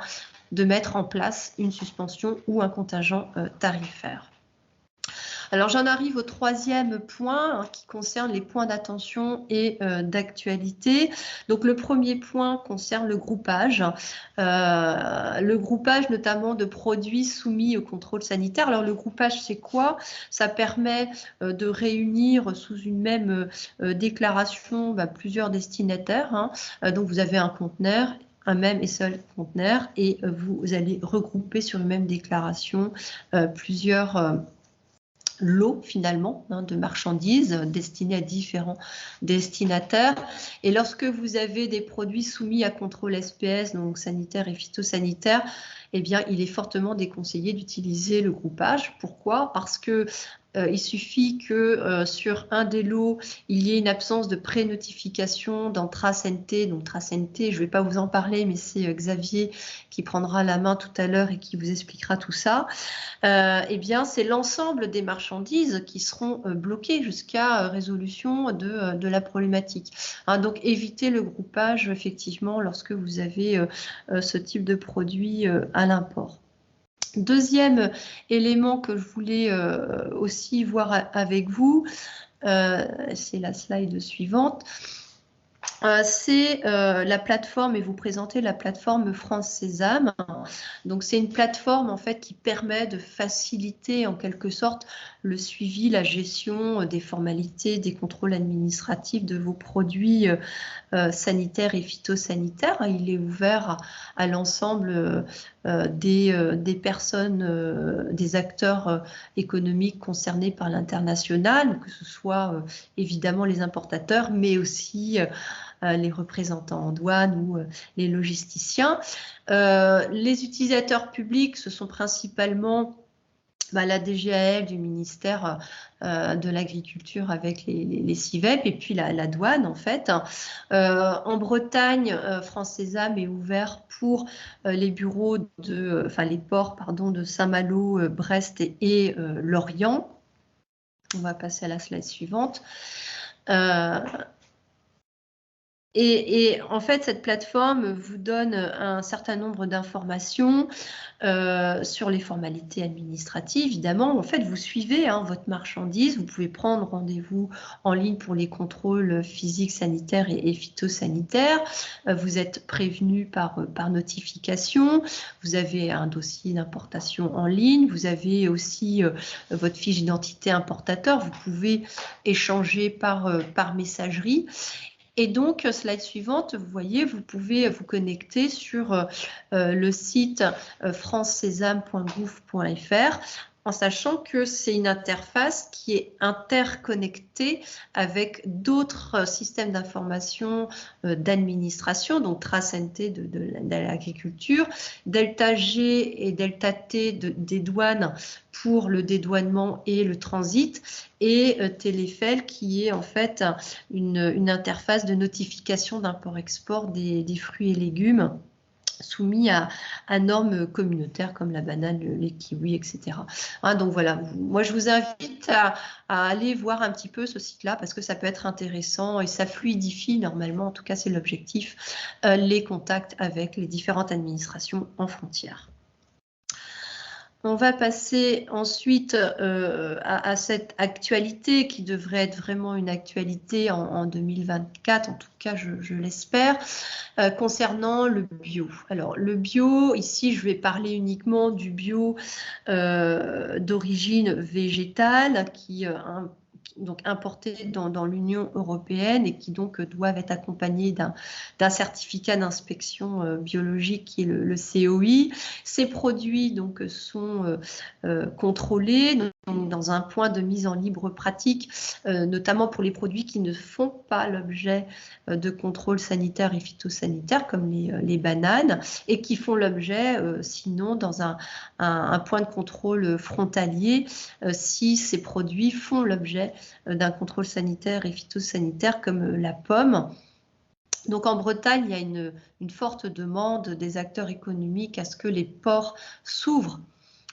de mettre en place une suspension ou un contingent tarifaire. Alors j'en arrive au troisième point qui concerne les points d'attention et d'actualité. Donc le premier point concerne le groupage. Le groupage notamment de produits soumis au contrôle sanitaire. Alors le groupage c'est quoi? Ça permet de réunir sous une même déclaration plusieurs destinataires. Donc vous avez un conteneur, un même et seul conteneur, et vous allez regrouper sur une même déclaration plusieurs lots finalement de marchandises destinées à différents destinataires. Et lorsque vous avez des produits soumis à contrôle SPS, donc sanitaire et phytosanitaire, eh bien, il est fortement déconseillé d'utiliser le groupage. Pourquoi? Parce que il suffit que sur un des lots, il y ait une absence de pré-notification dans TraceNT. Donc TraceNT, je ne vais pas vous en parler, mais c'est Xavier qui prendra la main tout à l'heure et qui vous expliquera tout ça. Eh bien, c'est l'ensemble des marchandises qui seront bloquées jusqu'à résolution de la problématique. Donc évitez le groupage, effectivement, lorsque vous avez ce type de produit à l'import. Deuxième élément que je voulais aussi voir avec vous, c'est la slide suivante, c'est la plateforme, et vous présentez la plateforme France Sésame. Donc c'est une plateforme en fait qui permet de faciliter en quelque sorte le suivi, la gestion des formalités, des contrôles administratifs de vos produits sanitaires et phytosanitaires. Il est ouvert à l'ensemble des personnes, des acteurs économiques concernés par l'international, que ce soit évidemment les importateurs, mais aussi les représentants en douane ou les logisticiens. Les utilisateurs publics, ce sont principalement la DGAL du ministère de l'Agriculture avec les CIVEP et puis la douane en fait. En Bretagne, France Sésame est ouvert pour les bureaux les ports de Saint-Malo, Brest et Lorient. On va passer à la slide suivante. Et en fait, cette plateforme vous donne un certain nombre d'informations sur les formalités administratives. Évidemment, en fait, vous suivez votre marchandise. Vous pouvez prendre rendez-vous en ligne pour les contrôles physiques, sanitaires et phytosanitaires. Vous êtes prévenu par notification. Vous avez un dossier d'importation en ligne. Vous avez aussi votre fiche d'identité importateur. Vous pouvez échanger par messagerie. Et donc, slide suivante, vous voyez, vous pouvez vous connecter sur le site francesésame.gouv.fr en sachant que c'est une interface qui est interconnectée avec d'autres systèmes d'information d'administration, donc TraceNT de l'agriculture, Delta G et Delta T des douanes pour le dédouanement et le transit, et Téléfel qui est en fait une interface de notification d'import-export des fruits et légumes soumis à normes communautaires comme la banane, les kiwis, etc. Donc voilà, moi je vous invite à aller voir un petit peu ce site-là parce que ça peut être intéressant et ça fluidifie normalement, en tout cas c'est l'objectif, les contacts avec les différentes administrations en frontière. On va passer ensuite à cette actualité qui devrait être vraiment une actualité en 2024, en tout cas je l'espère, concernant le bio. Alors le bio, ici je vais parler uniquement du bio d'origine végétale qui donc importés dans l'Union européenne et qui donc doivent être accompagnés d'un certificat d'inspection biologique qui est le COI. Ces produits donc sont contrôlés donc, dans un point de mise en libre pratique, notamment pour les produits qui ne font pas l'objet de contrôle sanitaire et phytosanitaire comme les bananes et qui font l'objet sinon dans un point de contrôle frontalier si ces produits font l'objet d'un contrôle sanitaire et phytosanitaire comme la pomme. Donc en Bretagne, il y a une forte demande des acteurs économiques à ce que les ports s'ouvrent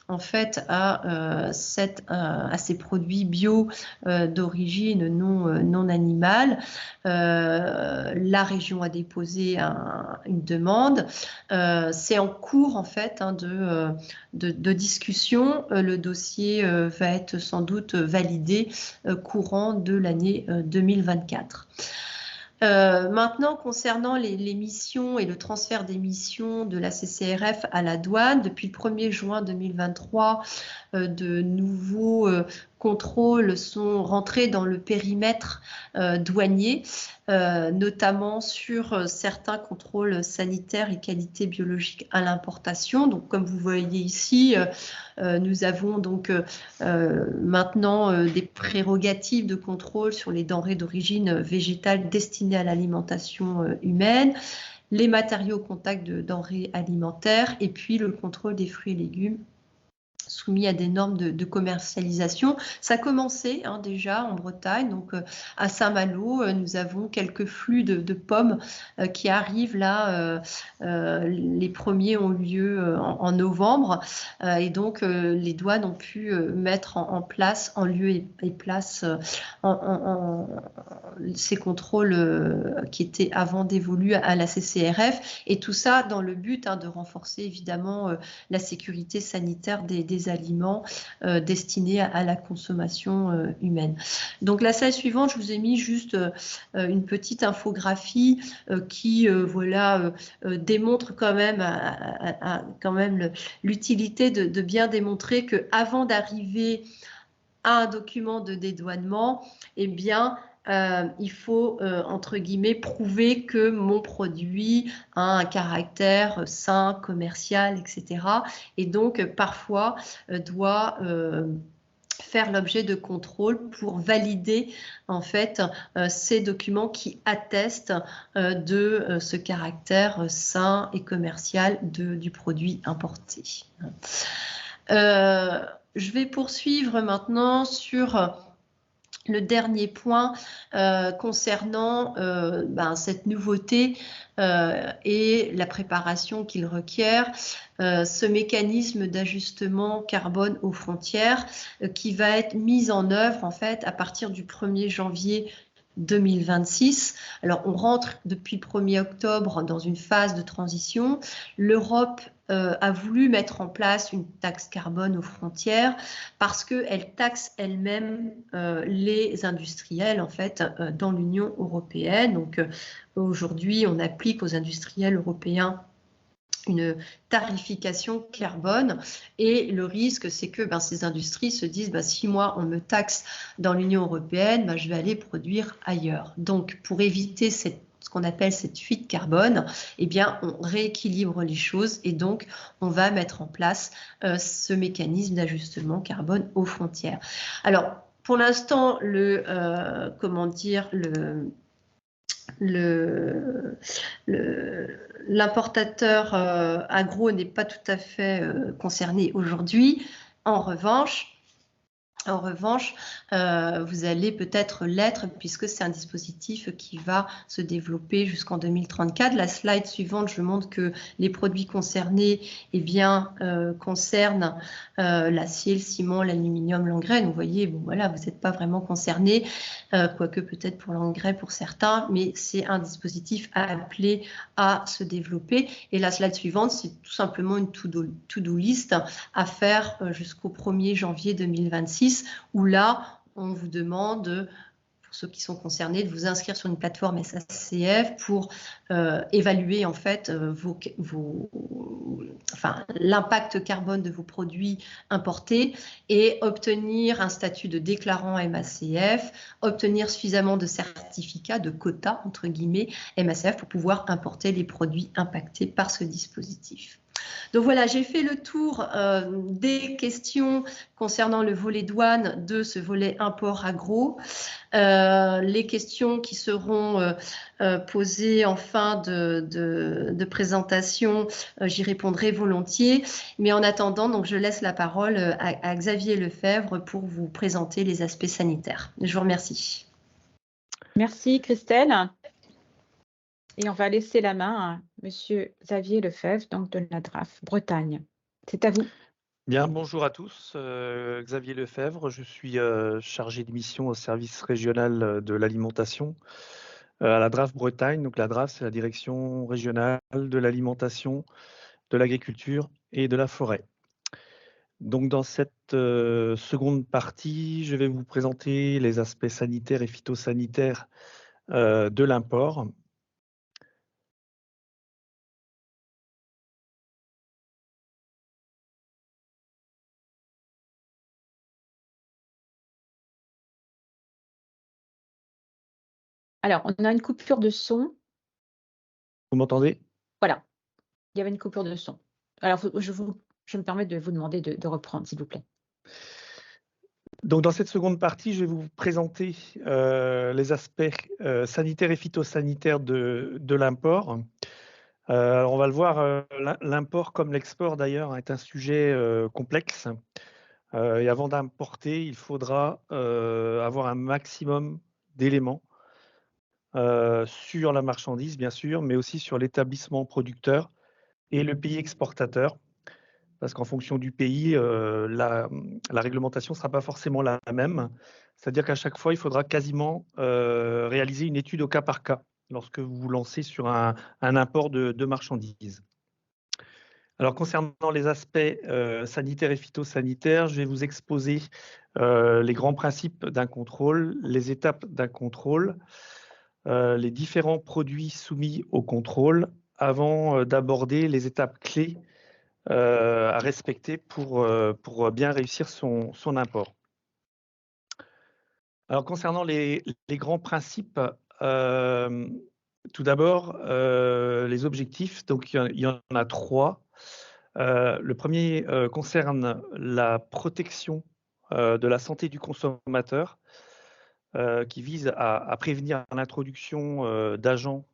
en fait à ces produits bio d'origine non animale. La région a déposé une demande. C'est en cours en fait de discussion. Le dossier va être sans doute validé courant de l'année 2024. Maintenant, concernant les missions et le transfert des missions de la CCRF à la douane, depuis le 1er juin 2023, de nouveaux contrôles sont rentrés dans le périmètre douanier, notamment sur certains contrôles sanitaires et qualité biologique à l'importation. Donc, comme vous voyez ici, nous avons donc maintenant des prérogatives de contrôle sur les denrées d'origine végétale destinées à l'alimentation humaine, les matériaux au contact de denrées alimentaires et puis le contrôle des fruits et légumes soumis à des normes de commercialisation. Ça a commencé déjà en Bretagne, donc à Saint-Malo, nous avons quelques flux de pommes qui arrivent là. Les premiers ont lieu en novembre et donc les douanes ont pu mettre en place, en lieu et place, ces contrôles qui étaient avant dévolus à la CCRF et tout ça dans le but de renforcer évidemment la sécurité sanitaire des aliments destinés à la consommation humaine. Donc la slide suivante, je vous ai mis juste une petite infographie qui démontre quand même l'utilité de bien démontrer que avant d'arriver à un document de dédouanement, eh bien il faut, entre guillemets, prouver que mon produit a un caractère sain, commercial, etc. Et donc, parfois, doit faire l'objet de contrôles pour valider, en fait, ces documents qui attestent de ce caractère sain et commercial du produit importé. Je vais poursuivre maintenant sur le dernier point concernant cette nouveauté et la préparation qu'il requiert, ce mécanisme d'ajustement carbone aux frontières qui va être mis en œuvre en fait à partir du 1er janvier 2026. Alors, on rentre depuis le 1er octobre dans une phase de transition. L'Europe a voulu mettre en place une taxe carbone aux frontières parce qu'elle taxe elle-même les industriels en fait dans l'Union européenne. Donc aujourd'hui, on applique aux industriels européens une tarification carbone et le risque c'est que ces industries se disent si moi on me taxe dans l'Union européenne, je vais aller produire ailleurs. Donc pour éviter ce qu'on appelle cette fuite carbone, eh bien on rééquilibre les choses et donc on va mettre en place ce mécanisme d'ajustement carbone aux frontières. Alors pour l'instant l'importateur agro n'est pas tout à fait concerné aujourd'hui. En revanche, vous allez peut-être l'être puisque c'est un dispositif qui va se développer jusqu'en 2034. La slide suivante, je montre que les produits concernés concernent l'acier, le ciment, l'aluminium, l'engrais. Donc vous voyez, vous n'êtes pas vraiment concernés, quoique peut-être pour l'engrais pour certains, mais c'est un dispositif appelé à se développer. Et la slide suivante, c'est tout simplement une to-do list à faire jusqu'au 1er janvier 2026. Où là, on vous demande, pour pour ceux qui sont concernés, de vous inscrire sur une plateforme SACF pour évaluer en fait l'impact carbone de vos produits importés et obtenir un statut de déclarant MACF, obtenir suffisamment de certificats, de quotas entre guillemets MACF pour pouvoir importer les produits impactés par ce dispositif. Donc voilà, j'ai fait le tour des questions concernant le volet douane de ce volet import agro. Les questions qui seront posées en fin de présentation, j'y répondrai volontiers. Mais en attendant, donc, je laisse la parole à Xavier Lefebvre pour vous présenter les aspects sanitaires. Je vous remercie. Merci Christelle. Et on va laisser la main à Monsieur Xavier Lefebvre, donc de la DRAF Bretagne. C'est à vous. Bien, bonjour à tous. Xavier Lefebvre, je suis chargé de mission au service régional de l'alimentation à la DRAF Bretagne. Donc la DRAF, c'est la direction régionale de l'alimentation, de l'agriculture et de la forêt. Donc dans cette seconde partie, je vais vous présenter les aspects sanitaires et phytosanitaires de l'import. Alors, on a une coupure de son. Vous m'entendez? Voilà, il y avait une coupure de son. Alors, je me permets de vous demander de reprendre, s'il vous plaît. Donc, dans cette seconde partie, je vais vous présenter les aspects sanitaires et phytosanitaires de l'import. Alors, on va le voir, l'import comme l'export d'ailleurs est un sujet complexe. Et avant d'importer, il faudra avoir un maximum d'éléments sur la marchandise, bien sûr, mais aussi sur l'établissement producteur et le pays exportateur. Parce qu'en fonction du pays, la réglementation ne sera pas forcément la même. C'est-à-dire qu'à chaque fois, il faudra quasiment réaliser une étude au cas par cas lorsque vous vous lancez sur un import de marchandises. Alors, concernant les aspects sanitaires et phytosanitaires, je vais vous exposer les grands principes d'un contrôle, les étapes d'un contrôle, les différents produits soumis au contrôle avant d'aborder les étapes clés à respecter pour bien réussir son import. Alors, concernant les grands principes, tout d'abord, les objectifs. Donc, il y en a 3. Le premier concerne la protection de la santé du consommateur, qui vise à prévenir l'introduction d'agents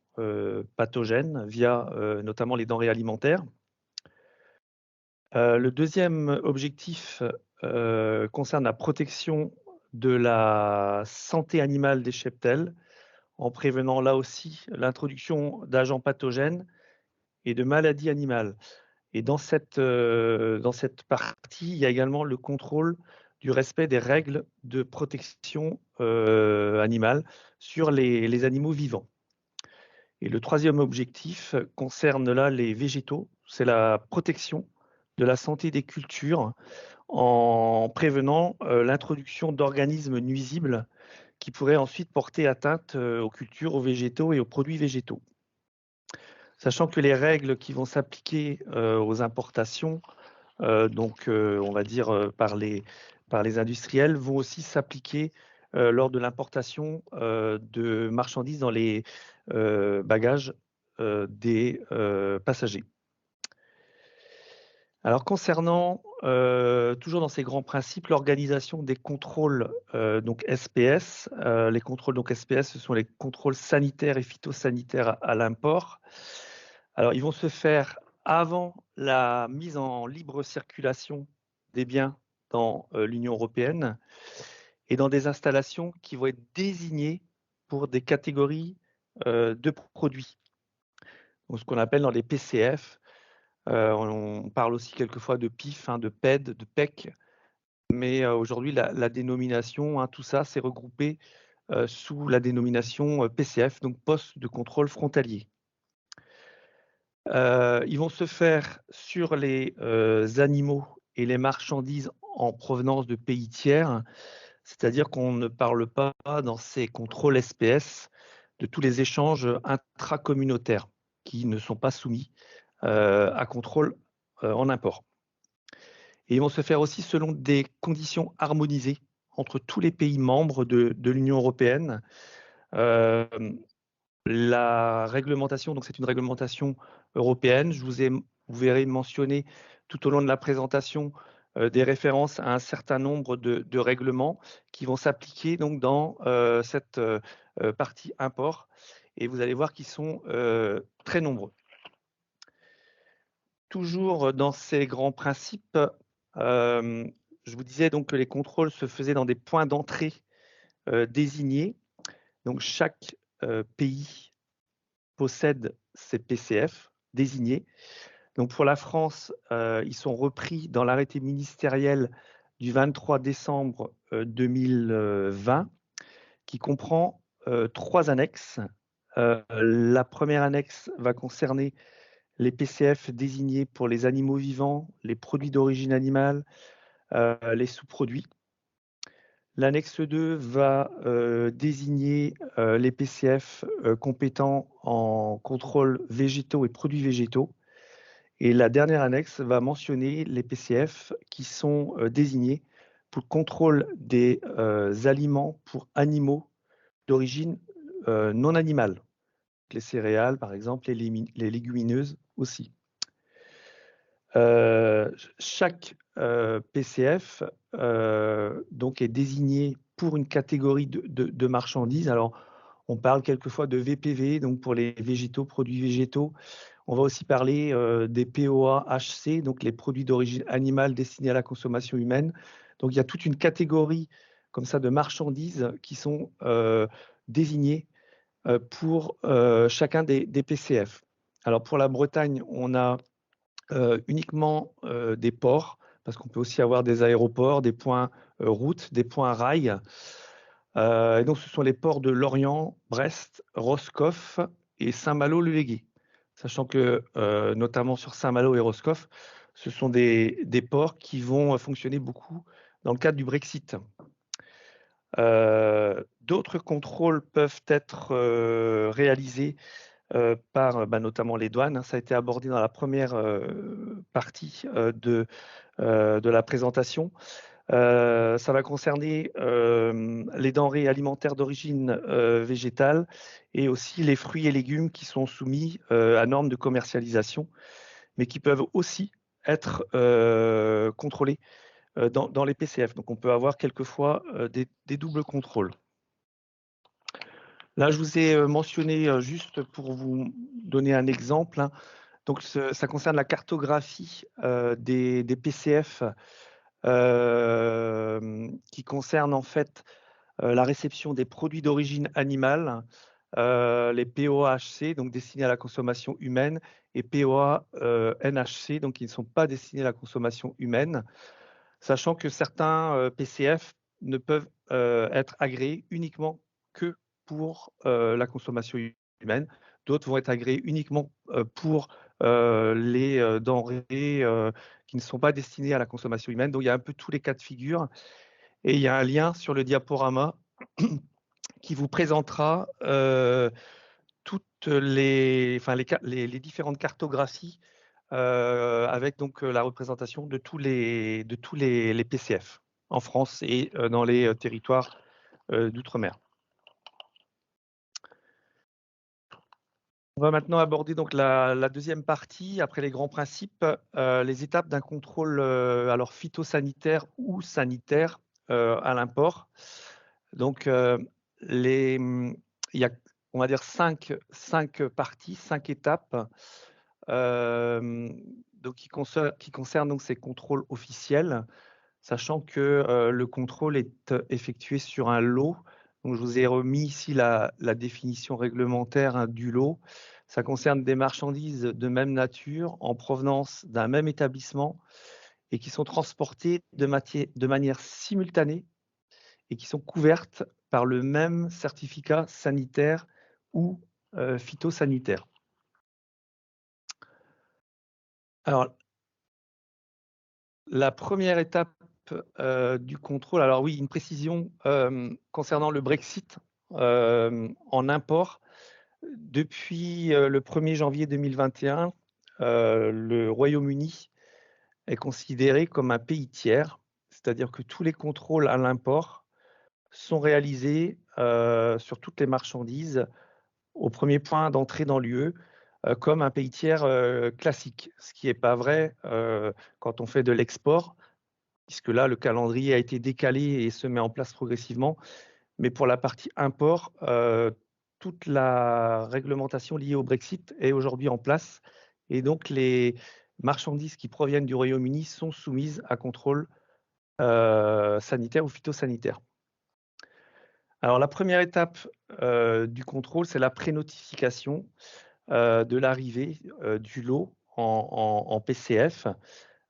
pathogènes via notamment les denrées alimentaires. Le deuxième objectif concerne la protection de la santé animale des cheptels, en prévenant là aussi l'introduction d'agents pathogènes et de maladies animales. Et dans cette partie, il y a également le contrôle du respect des règles de protection animale sur les animaux vivants. Et le troisième objectif concerne là les végétaux, c'est la protection de la santé des cultures en prévenant l'introduction d'organismes nuisibles qui pourraient ensuite porter atteinte aux cultures, aux végétaux et aux produits végétaux. Sachant que les règles qui vont s'appliquer aux importations, on va dire par les industriels, vont aussi s'appliquer lors de l'importation de marchandises dans les bagages des passagers. Alors concernant, toujours dans ces grands principes, l'organisation des contrôles donc SPS. Les contrôles donc SPS, ce sont les contrôles sanitaires et phytosanitaires à l'import. Alors ils vont se faire avant la mise en libre circulation des biens dans l'Union européenne et dans des installations qui vont être désignées pour des catégories de produits. Donc, ce qu'on appelle dans les PCF. On parle aussi quelquefois de PIF, de PED, de PEC, mais aujourd'hui, la dénomination, tout ça, c'est regroupé sous la dénomination PCF, donc poste de contrôle frontalier. Ils vont se faire sur les animaux et les marchandises en provenance de pays tiers, C'est-à-dire qu'on ne parle pas dans ces contrôles SPS de tous les échanges intracommunautaires qui ne sont pas soumis à contrôle en import. Et ils vont se faire aussi selon des conditions harmonisées entre tous les pays membres de l'Union européenne. La réglementation, donc c'est une réglementation européenne. Vous verrez mentionner tout au long de la présentation des références à un certain nombre de règlements qui vont s'appliquer donc dans cette partie import. Et vous allez voir qu'ils sont très nombreux. Toujours dans ces grands principes, je vous disais donc que les contrôles se faisaient dans des points d'entrée désignés. Donc chaque pays possède ces PCF désignés. Donc pour la France, ils sont repris dans l'arrêté ministériel du 23 décembre 2020 qui comprend 3 annexes. La première annexe va concerner les PCF désignés pour les animaux vivants, les produits d'origine animale, les sous-produits. L'annexe 2 va désigner les PCF compétents en contrôle végétaux et produits végétaux. Et la dernière annexe va mentionner les PCF qui sont désignés pour le contrôle des aliments pour animaux d'origine non animale. Les céréales, par exemple, les légumineuses aussi. Chaque PCF donc est désigné pour une catégorie de marchandises. Alors, on parle quelquefois de VPV, donc pour les végétaux, produits végétaux. On va aussi parler des POA-HC, donc les produits d'origine animale destinés à la consommation humaine. Donc, il y a toute une catégorie comme ça de marchandises qui sont désignées pour chacun des PCF. Alors, pour la Bretagne, on a uniquement des ports, parce qu'on peut aussi avoir des aéroports, des points routes, des points rails. Et donc, ce sont les ports de Lorient, Brest, Roscoff et Saint-Malo-le-Légué. Sachant que, notamment sur Saint-Malo et Roscoff, ce sont des ports qui vont fonctionner beaucoup dans le cadre du Brexit. D'autres contrôles peuvent être réalisés par notamment les douanes. Ça a été abordé dans la première partie de la présentation. Ça va concerner les denrées alimentaires d'origine végétale et aussi les fruits et légumes qui sont soumis à normes de commercialisation, mais qui peuvent aussi être contrôlés dans les PCF. Donc on peut avoir quelquefois des doubles contrôles. Là, je vous ai mentionné juste pour vous donner un exemple. Donc, ça concerne la cartographie des PCF qui concerne en fait la réception des produits d'origine animale, les POA-HC, donc destinés à la consommation humaine, et POA-NHC, donc qui ne sont pas destinés à la consommation humaine, sachant que certains PCF ne peuvent être agréés uniquement que pour la consommation humaine. D'autres vont être agréés uniquement pour les denrées qui ne sont pas destinées à la consommation humaine. Donc, il y a un peu tous les cas de figure. Et il y a un lien sur le diaporama qui vous présentera toutes les différentes cartographies avec donc la représentation de tous les PCF en France et dans les territoires d'outre-mer. On va maintenant aborder donc la deuxième partie, après les grands principes, les étapes d'un contrôle alors phytosanitaire ou sanitaire à l'import. Donc, il y a, on va dire, cinq parties, 5 étapes donc qui concernent donc ces contrôles officiels, sachant que le contrôle est effectué sur un lot. Donc, je vous ai remis ici la définition réglementaire du lot. Ça concerne des marchandises de même nature en provenance d'un même établissement et qui sont transportées de manière simultanée et qui sont couvertes par le même certificat sanitaire ou phytosanitaire. Alors, la première étape étape du contrôle. Alors oui, une précision concernant le Brexit en import. Depuis le 1er janvier 2021, le Royaume-Uni est considéré comme un pays tiers, c'est-à-dire que tous les contrôles à l'import sont réalisés sur toutes les marchandises au premier point d'entrée dans l'UE comme un pays tiers classique, ce qui n'est pas vrai quand on fait de l'export, puisque là, le calendrier a été décalé et se met en place progressivement. Mais pour la partie import, toute la réglementation liée au Brexit est aujourd'hui en place. Et donc, les marchandises qui proviennent du Royaume-Uni sont soumises à contrôle sanitaire ou phytosanitaire. Alors, la première étape du contrôle, c'est la prénotification de l'arrivée du lot en PCF.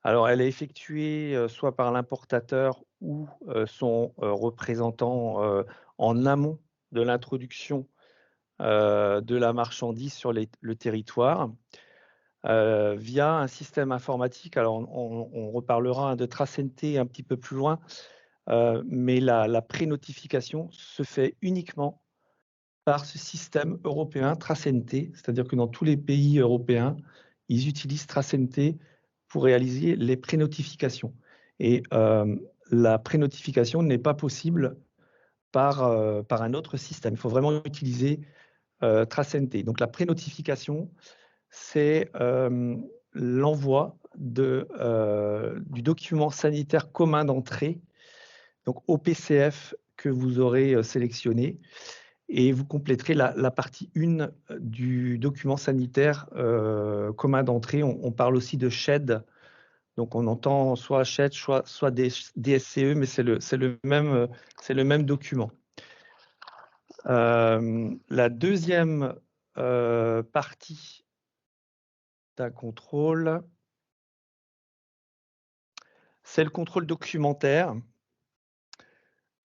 Alors, elle est effectuée soit par l'importateur ou son représentant en amont de l'introduction de la marchandise sur le territoire via un système informatique. Alors, on reparlera de TraceNT un petit peu plus loin, mais la prénotification se fait uniquement par ce système européen TraceNT, c'est-à-dire que dans tous les pays européens, ils utilisent TraceNT pour réaliser les prénotifications. Et la prénotification n'est pas possible par un autre système. Il faut vraiment utiliser TraceNT. Donc la prénotification, c'est l'envoi du document sanitaire commun d'entrée, donc au PCF que vous aurez sélectionné, et vous compléterez la partie 1 du document sanitaire commun d'entrée. On parle aussi de SHED, donc on entend soit SHED, soit DSCE, mais c'est le même document. La deuxième partie d'un contrôle, c'est le contrôle documentaire.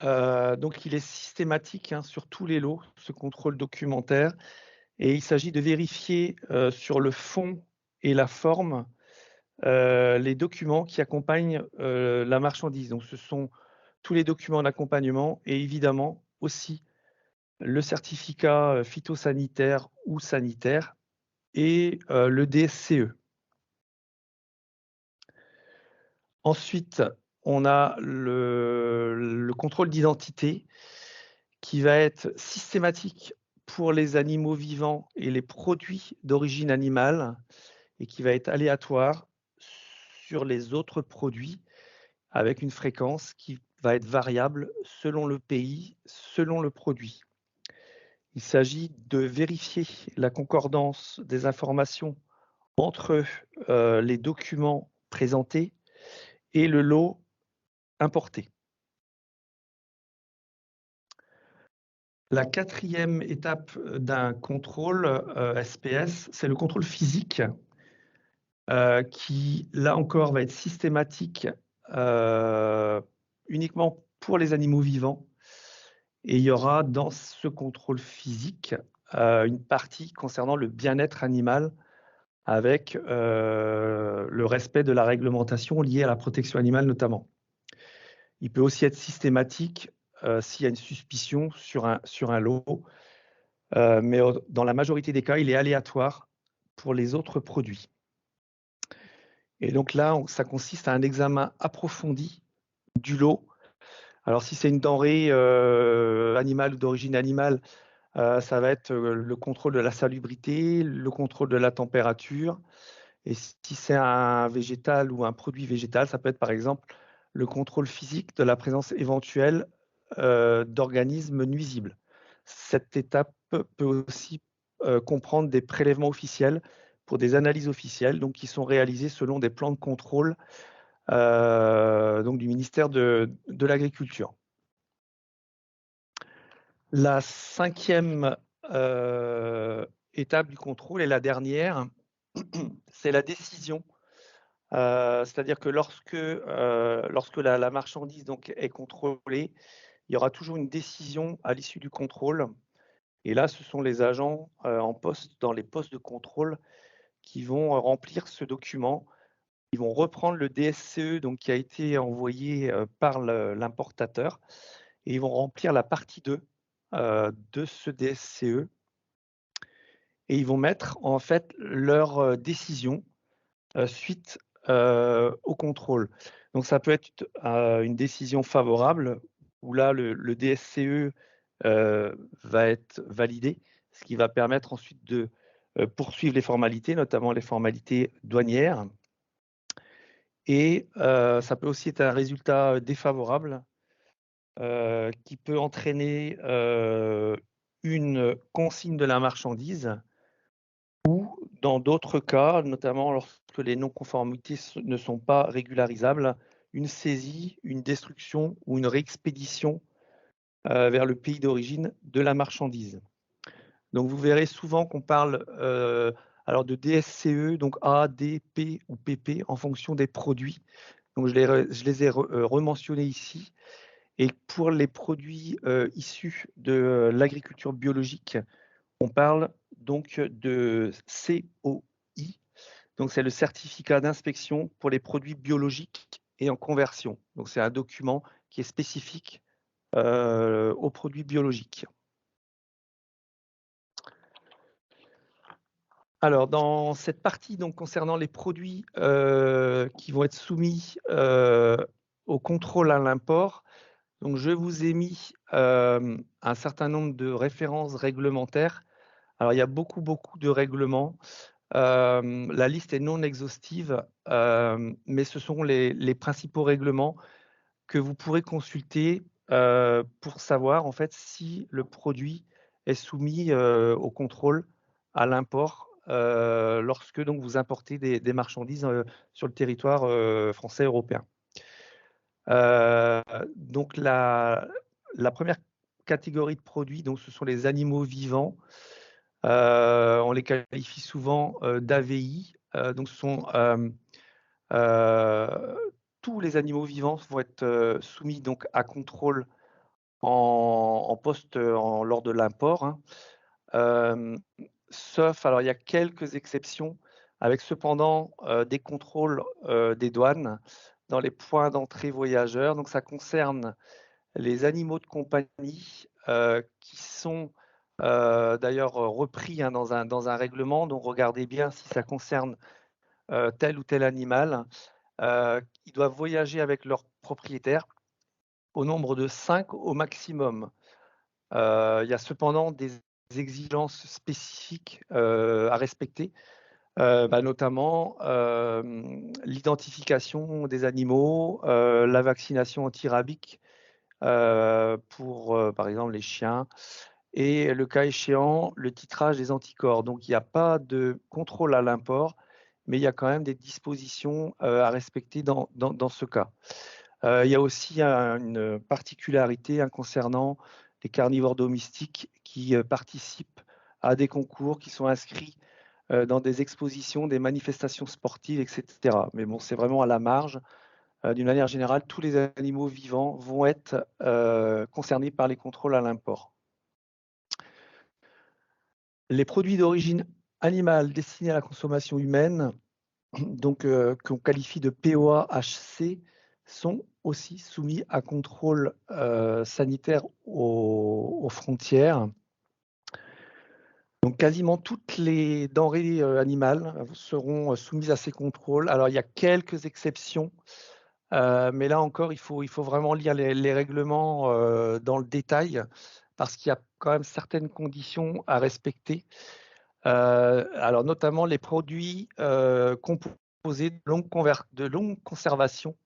Donc, il est systématique sur tous les lots, ce contrôle documentaire, et il s'agit de vérifier sur le fond et la forme les documents qui accompagnent la marchandise. Donc, ce sont tous les documents d'accompagnement et évidemment aussi le certificat phytosanitaire ou sanitaire et le DSCE. Ensuite, on a le contrôle d'identité qui va être systématique pour les animaux vivants et les produits d'origine animale et qui va être aléatoire sur les autres produits avec une fréquence qui va être variable selon le pays, selon le produit. Il s'agit de vérifier la concordance des informations entre les documents présentés et le lot importé. La quatrième étape d'un contrôle SPS, c'est le contrôle physique qui, là encore, va être systématique uniquement pour les animaux vivants. Et il y aura dans ce contrôle physique une partie concernant le bien-être animal avec le respect de la réglementation liée à la protection animale notamment. Il peut aussi être systématique s'il y a une suspicion sur un lot, mais dans la majorité des cas, il est aléatoire pour les autres produits. Et donc là, ça consiste à un examen approfondi du lot. Alors si c'est une denrée animale ou d'origine animale, ça va être le contrôle de la salubrité, le contrôle de la température. Et si c'est un végétal ou un produit végétal, ça peut être par exemple le contrôle physique de la présence éventuelle d'organismes nuisibles. Cette étape peut aussi comprendre des prélèvements officiels pour des analyses officielles, donc qui sont réalisées selon des plans de contrôle donc du ministère de l'Agriculture. La cinquième étape du contrôle et la dernière, c'est la décision. C'est-à-dire que lorsque la marchandise donc, est contrôlée, il y aura toujours une décision à l'issue du contrôle. Et là, ce sont les agents en poste dans les postes de contrôle qui vont remplir ce document. ils vont reprendre le DSCE donc, qui a été envoyé par l'importateur et ils vont remplir la partie 2 de ce DSCE et ils vont mettre en fait leur décision suite au contrôle. Donc ça peut être une décision favorable où là le DSCE va être validé, ce qui va permettre ensuite de poursuivre les formalités, notamment les formalités douanières. Et ça peut aussi être un résultat défavorable qui peut entraîner une consigne de la marchandise ou, dans d'autres cas, notamment lorsque les non-conformités ne sont pas régularisables, une saisie, une destruction ou une réexpédition vers le pays d'origine de la marchandise. Donc vous verrez souvent qu'on parle alors de DSCE, donc A, D, P ou PP en fonction des produits. Donc je les ai rementionnés ici. Et pour les produits issus de l'agriculture biologique, on parle donc de COI. Donc c'est le certificat d'inspection pour les produits biologiques et en conversion. Donc c'est un document qui est spécifique aux produits biologiques. Alors, dans cette partie donc, concernant les produits qui vont être soumis au contrôle à l'import, donc je vous ai mis un certain nombre de références réglementaires. Alors, il y a beaucoup de règlements. La liste est non exhaustive, mais ce sont les principaux règlements que vous pourrez consulter pour savoir en fait si le produit est soumis au contrôle à l'import lorsque donc vous importez des marchandises sur le territoire français européen. Donc la première catégorie de produits, donc ce sont les animaux vivants. On les qualifie souvent d'AVI. Donc ce sont tous les animaux vivants vont être soumis donc à contrôle en poste lors de l'import. Hein. Sauf, alors il y a quelques exceptions, avec cependant des contrôles des douanes dans les points d'entrée voyageurs. Donc ça concerne les animaux de compagnie qui sont d'ailleurs repris hein, dans un règlement. Donc regardez bien si ça concerne tel ou tel animal. Ils doivent voyager avec leur propriétaire au nombre de 5 au maximum. Il y a cependant des exigences spécifiques à respecter, notamment l'identification des animaux, la vaccination antirabique pour, par exemple, les chiens, et le cas échéant, le titrage des anticorps. Donc, il n'y a pas de contrôle à l'import, mais il y a quand même des dispositions à respecter dans ce cas. Il y a aussi une particularité concernant les carnivores domestiques qui participent à des concours, qui sont inscrits dans des expositions, des manifestations sportives, etc. Mais bon, c'est vraiment à la marge. D'une manière générale, tous les animaux vivants vont être concernés par les contrôles à l'import. Les produits d'origine animale destinés à la consommation humaine, donc qu'on qualifie de POA-HC, sont aussi soumis à contrôle sanitaire aux frontières. Donc quasiment toutes les denrées animales seront soumises à ces contrôles. Alors il y a quelques exceptions, mais là encore il faut vraiment lire les règlements dans le détail parce qu'il y a quand même certaines conditions à respecter. Alors notamment les produits composés de longue conservation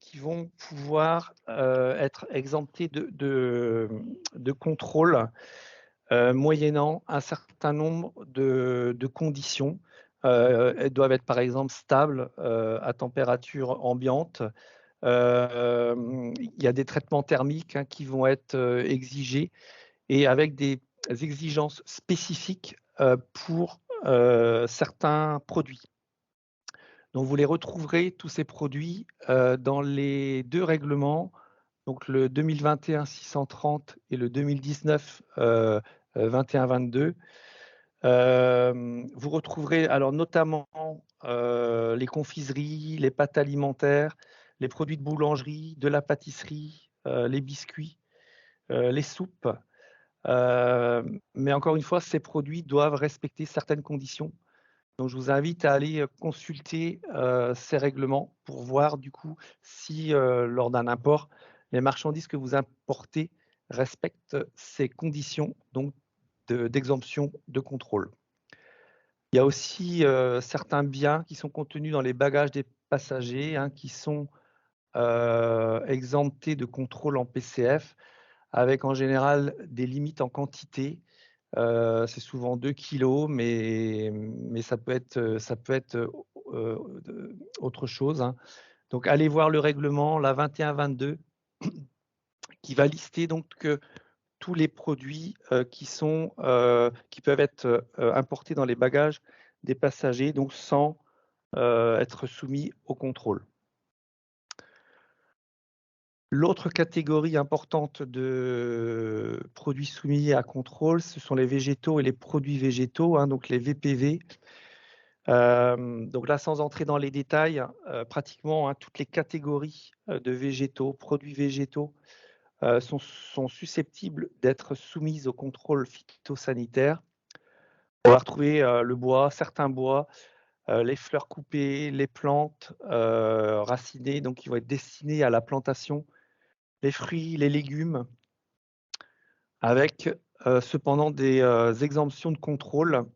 qui vont pouvoir être exemptés de contrôle moyennant un certain nombre de conditions. Elles doivent être par exemple stables à température ambiante. Il y a des traitements thermiques qui vont être exigés et avec des exigences spécifiques pour certains produits. Donc vous les retrouverez, tous ces produits, dans les deux règlements, donc le 2021-630 et le 2019-2122. 21 22. Vous retrouverez alors notamment les confiseries, les pâtes alimentaires, les produits de boulangerie, de la pâtisserie, les biscuits, les soupes. Mais encore une fois, ces produits doivent respecter certaines conditions. Donc, je vous invite à aller consulter ces règlements pour voir du coup si, lors d'un import, les marchandises que vous importez respectent ces conditions donc d'exemption de contrôle. Il y a aussi certains biens qui sont contenus dans les bagages des passagers qui sont exemptés de contrôle en PCF avec en général des limites en quantité. C'est souvent 2 kilos, mais ça peut être autre chose. Donc, allez voir le règlement, la 21-22, qui va lister donc tous les produits qui peuvent être importés dans les bagages des passagers, donc sans être soumis au contrôle. L'autre catégorie importante de produits soumis à contrôle, ce sont les végétaux et les produits végétaux, donc les VPV. Donc là, sans entrer dans les détails, pratiquement toutes les catégories de végétaux, produits végétaux, sont susceptibles d'être soumises au contrôle phytosanitaire. On va retrouver le bois, certains bois, les fleurs coupées, les plantes racinées, donc qui vont être destinées à la plantation, les fruits, les légumes, avec cependant des exemptions de contrôle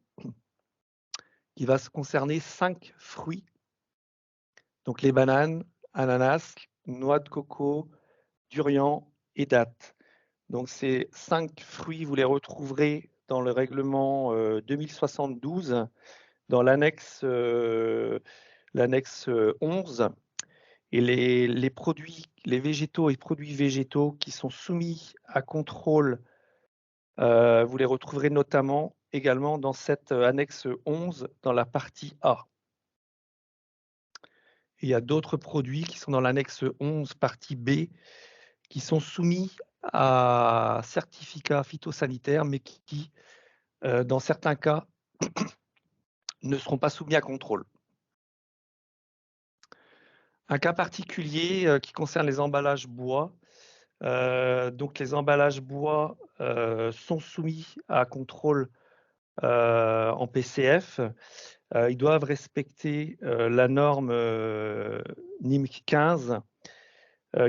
qui va se concerner 5 fruits, donc les bananes, ananas, noix de coco, durian et dattes. Donc ces 5 fruits, vous les retrouverez dans le règlement 2072, dans l'annexe 11. Et les produits, les végétaux et produits végétaux qui sont soumis à contrôle, vous les retrouverez notamment également dans cette annexe 11, dans la partie A. Il y a d'autres produits qui sont dans l'annexe 11, partie B, qui sont soumis à certificat phytosanitaire, mais qui dans certains cas, ne seront pas soumis à contrôle. Un cas particulier qui concerne les emballages bois. Donc, les emballages bois sont soumis à contrôle en PCF. Ils doivent respecter la norme NIMC 15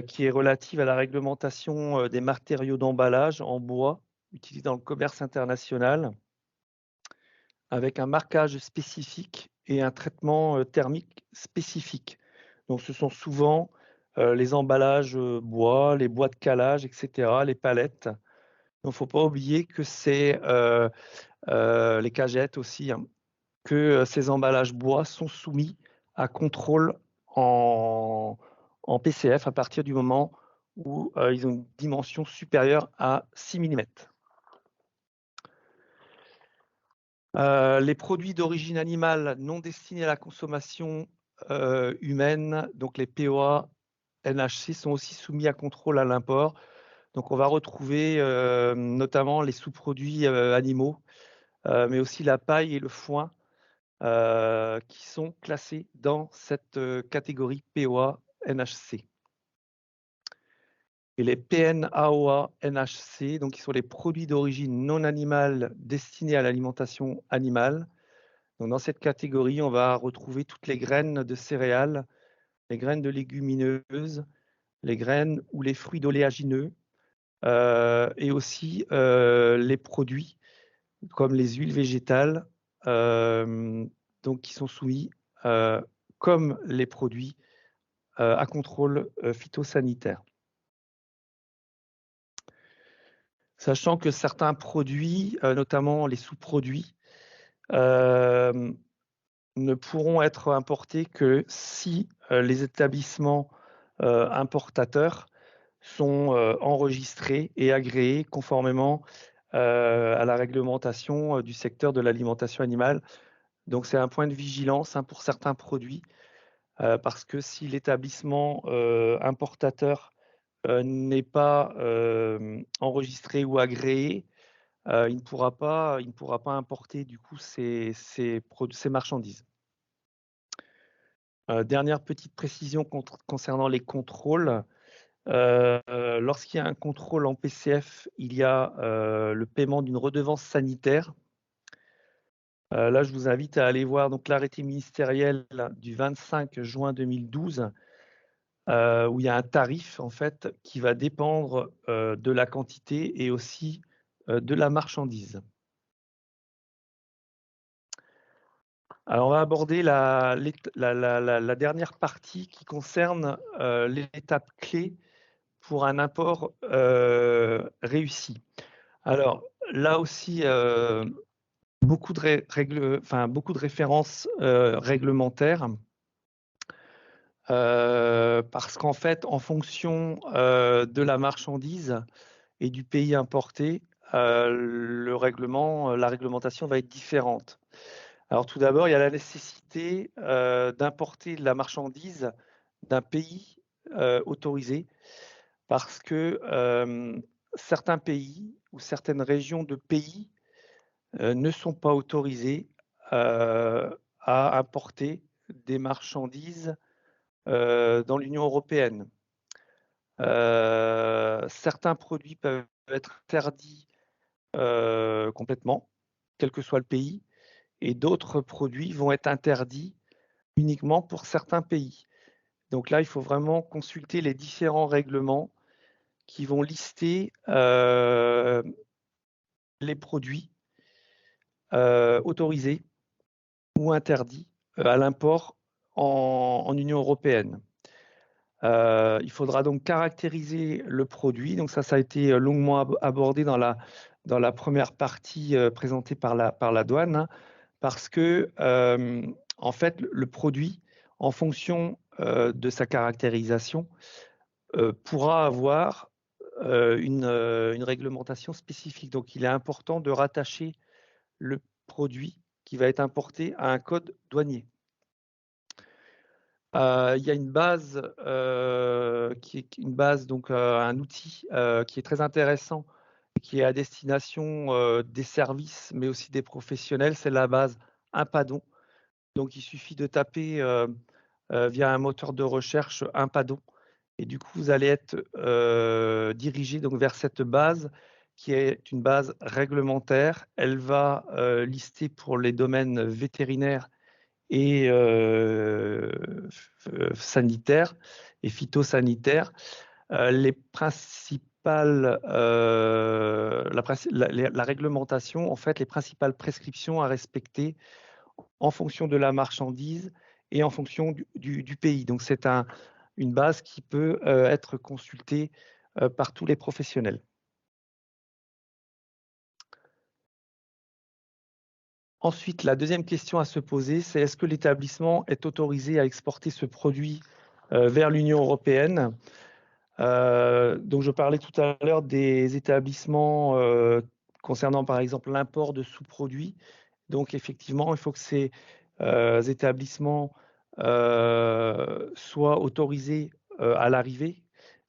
qui est relative à la réglementation des matériaux d'emballage en bois utilisés dans le commerce international, avec un marquage spécifique et un traitement thermique spécifique. Donc, ce sont souvent les emballages bois, les bois de calage, etc., les palettes. Donc, il ne faut pas oublier que c'est les cagettes aussi, que ces emballages bois sont soumis à contrôle en PCF à partir du moment où ils ont une dimension supérieure à 6 mm. Les produits d'origine animale non destinés à la consommation humaine, donc les POA, NHC, sont aussi soumis à contrôle à l'import. Donc, on va retrouver notamment les sous-produits animaux, mais aussi la paille et le foin qui sont classés dans cette catégorie POA, NHC. Et les PNAOA NHC, donc qui sont les produits d'origine non animale destinés à l'alimentation animale. Donc, dans cette catégorie, on va retrouver toutes les graines de céréales, les graines de légumineuses, les graines ou les fruits d'oléagineux, et aussi les produits comme les huiles végétales, donc qui sont soumis comme les produits à contrôle phytosanitaire. Sachant que certains produits, notamment les sous-produits, ne pourront être importés que si les établissements importateurs sont enregistrés et agréés conformément à la réglementation du secteur de l'alimentation animale. Donc, c'est un point de vigilance pour certains produits, parce que si l'établissement importateur n'est pas enregistré ou agréé, il ne pourra pas importer du coup ces marchandises. Dernière petite précision concernant les contrôles. Lorsqu'il y a un contrôle en PCF, il y a le paiement d'une redevance sanitaire. Là, je vous invite à aller voir l'arrêté ministériel du 25 juin 2012, où il y a un tarif en fait qui va dépendre de la quantité et aussi de la marchandise. Alors, on va aborder la dernière partie qui concerne l'étape clé pour un import réussi. Alors, là aussi, beaucoup de références réglementaires, parce qu'en fait, en fonction de la marchandise et du pays importé, la réglementation va être différente. Alors tout d'abord, il y a la nécessité d'importer de la marchandise d'un pays autorisé, parce que certains pays ou certaines régions de pays ne sont pas autorisés à importer des marchandises dans l'Union européenne. Certains produits peuvent être interdits complètement, quel que soit le pays, et d'autres produits vont être interdits uniquement pour certains pays. Donc là, il faut vraiment consulter les différents règlements qui vont lister les produits autorisés ou interdits à l'import en Union européenne. Il faudra donc caractériser le produit. Donc ça a été longuement abordé dans la première partie présentée par la douane, hein, parce que en fait, le produit, en fonction de sa caractérisation, pourra avoir une réglementation spécifique. Donc, il est important de rattacher le produit qui va être importé à un code douanier. Il y a une base, un outil qui est très intéressant, qui est à destination des services, mais aussi des professionnels. C'est la base Impadon. Donc, il suffit de taper via un moteur de recherche Impadon. Et du coup, vous allez être dirigé vers cette base qui est une base réglementaire. Elle va lister pour les domaines vétérinaires et sanitaires et phytosanitaires la réglementation, en fait, les principales prescriptions à respecter en fonction de la marchandise et en fonction du pays. Donc, c'est une base qui peut être consultée par tous les professionnels. Ensuite, la deuxième question à se poser, c'est est-ce que l'établissement est autorisé à exporter ce produit vers l'Union européenne? Donc, je parlais tout à l'heure des établissements concernant par exemple l'import de sous-produits. Donc, effectivement, il faut que ces établissements soient autorisés à l'arrivée,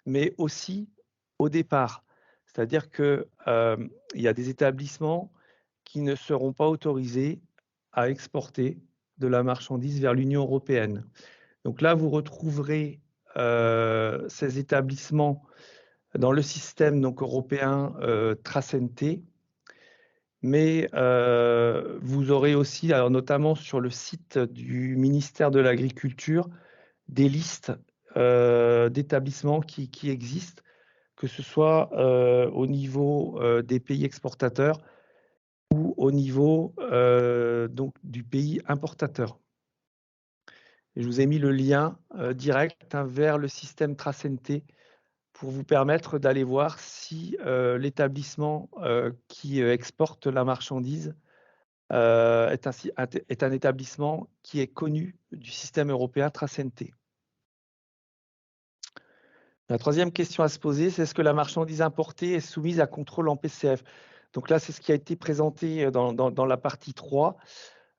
mais aussi au départ. C'est-à-dire qu'il y a des établissements qui ne seront pas autorisés à exporter de la marchandise vers l'Union européenne. Donc là, vous retrouverez ces établissements dans le système européen Tracente, mais vous aurez aussi, notamment sur le site du ministère de l'Agriculture, des listes d'établissements qui existent, que ce soit au niveau des pays exportateurs ou au niveau du pays importateur. Et je vous ai mis le lien direct vers le système Tracente pour vous permettre d'aller voir si l'établissement qui exporte la marchandise est un établissement qui est connu du système européen Tracente. La troisième question à se poser, c'est est-ce que la marchandise importée est soumise à contrôle en PCF? Donc là, c'est ce qui a été présenté dans la partie 3.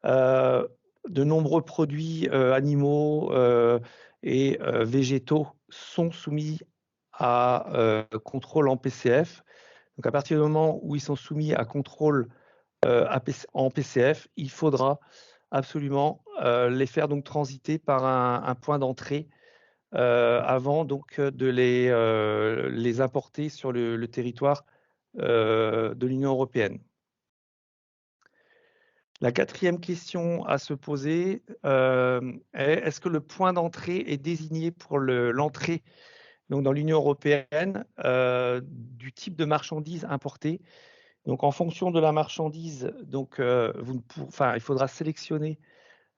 De nombreux produits animaux et végétaux sont soumis à contrôle en PCF. Donc à partir du moment où ils sont soumis à contrôle en PCF, il faudra absolument les faire donc transiter par un point d'entrée avant donc de les importer sur le territoire de l'Union européenne. La quatrième question à se poser est: est-ce que le point d'entrée est désigné pour l'entrée donc dans l'Union européenne du type de marchandise importée? Donc en fonction de la marchandise, donc, il faudra sélectionner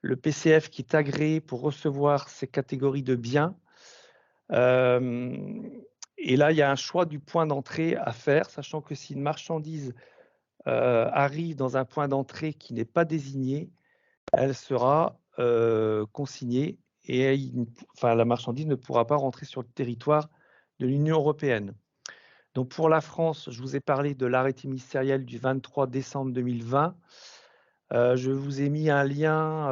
le PCF qui est agréé pour recevoir ces catégories de biens. Et là, il y a un choix du point d'entrée à faire, sachant que si une marchandise arrive dans un point d'entrée qui n'est pas désigné, elle sera consignée et la marchandise ne pourra pas rentrer sur le territoire de l'Union européenne. Donc pour la France, je vous ai parlé de l'arrêté ministériel du 23 décembre 2020. Je vous ai mis un lien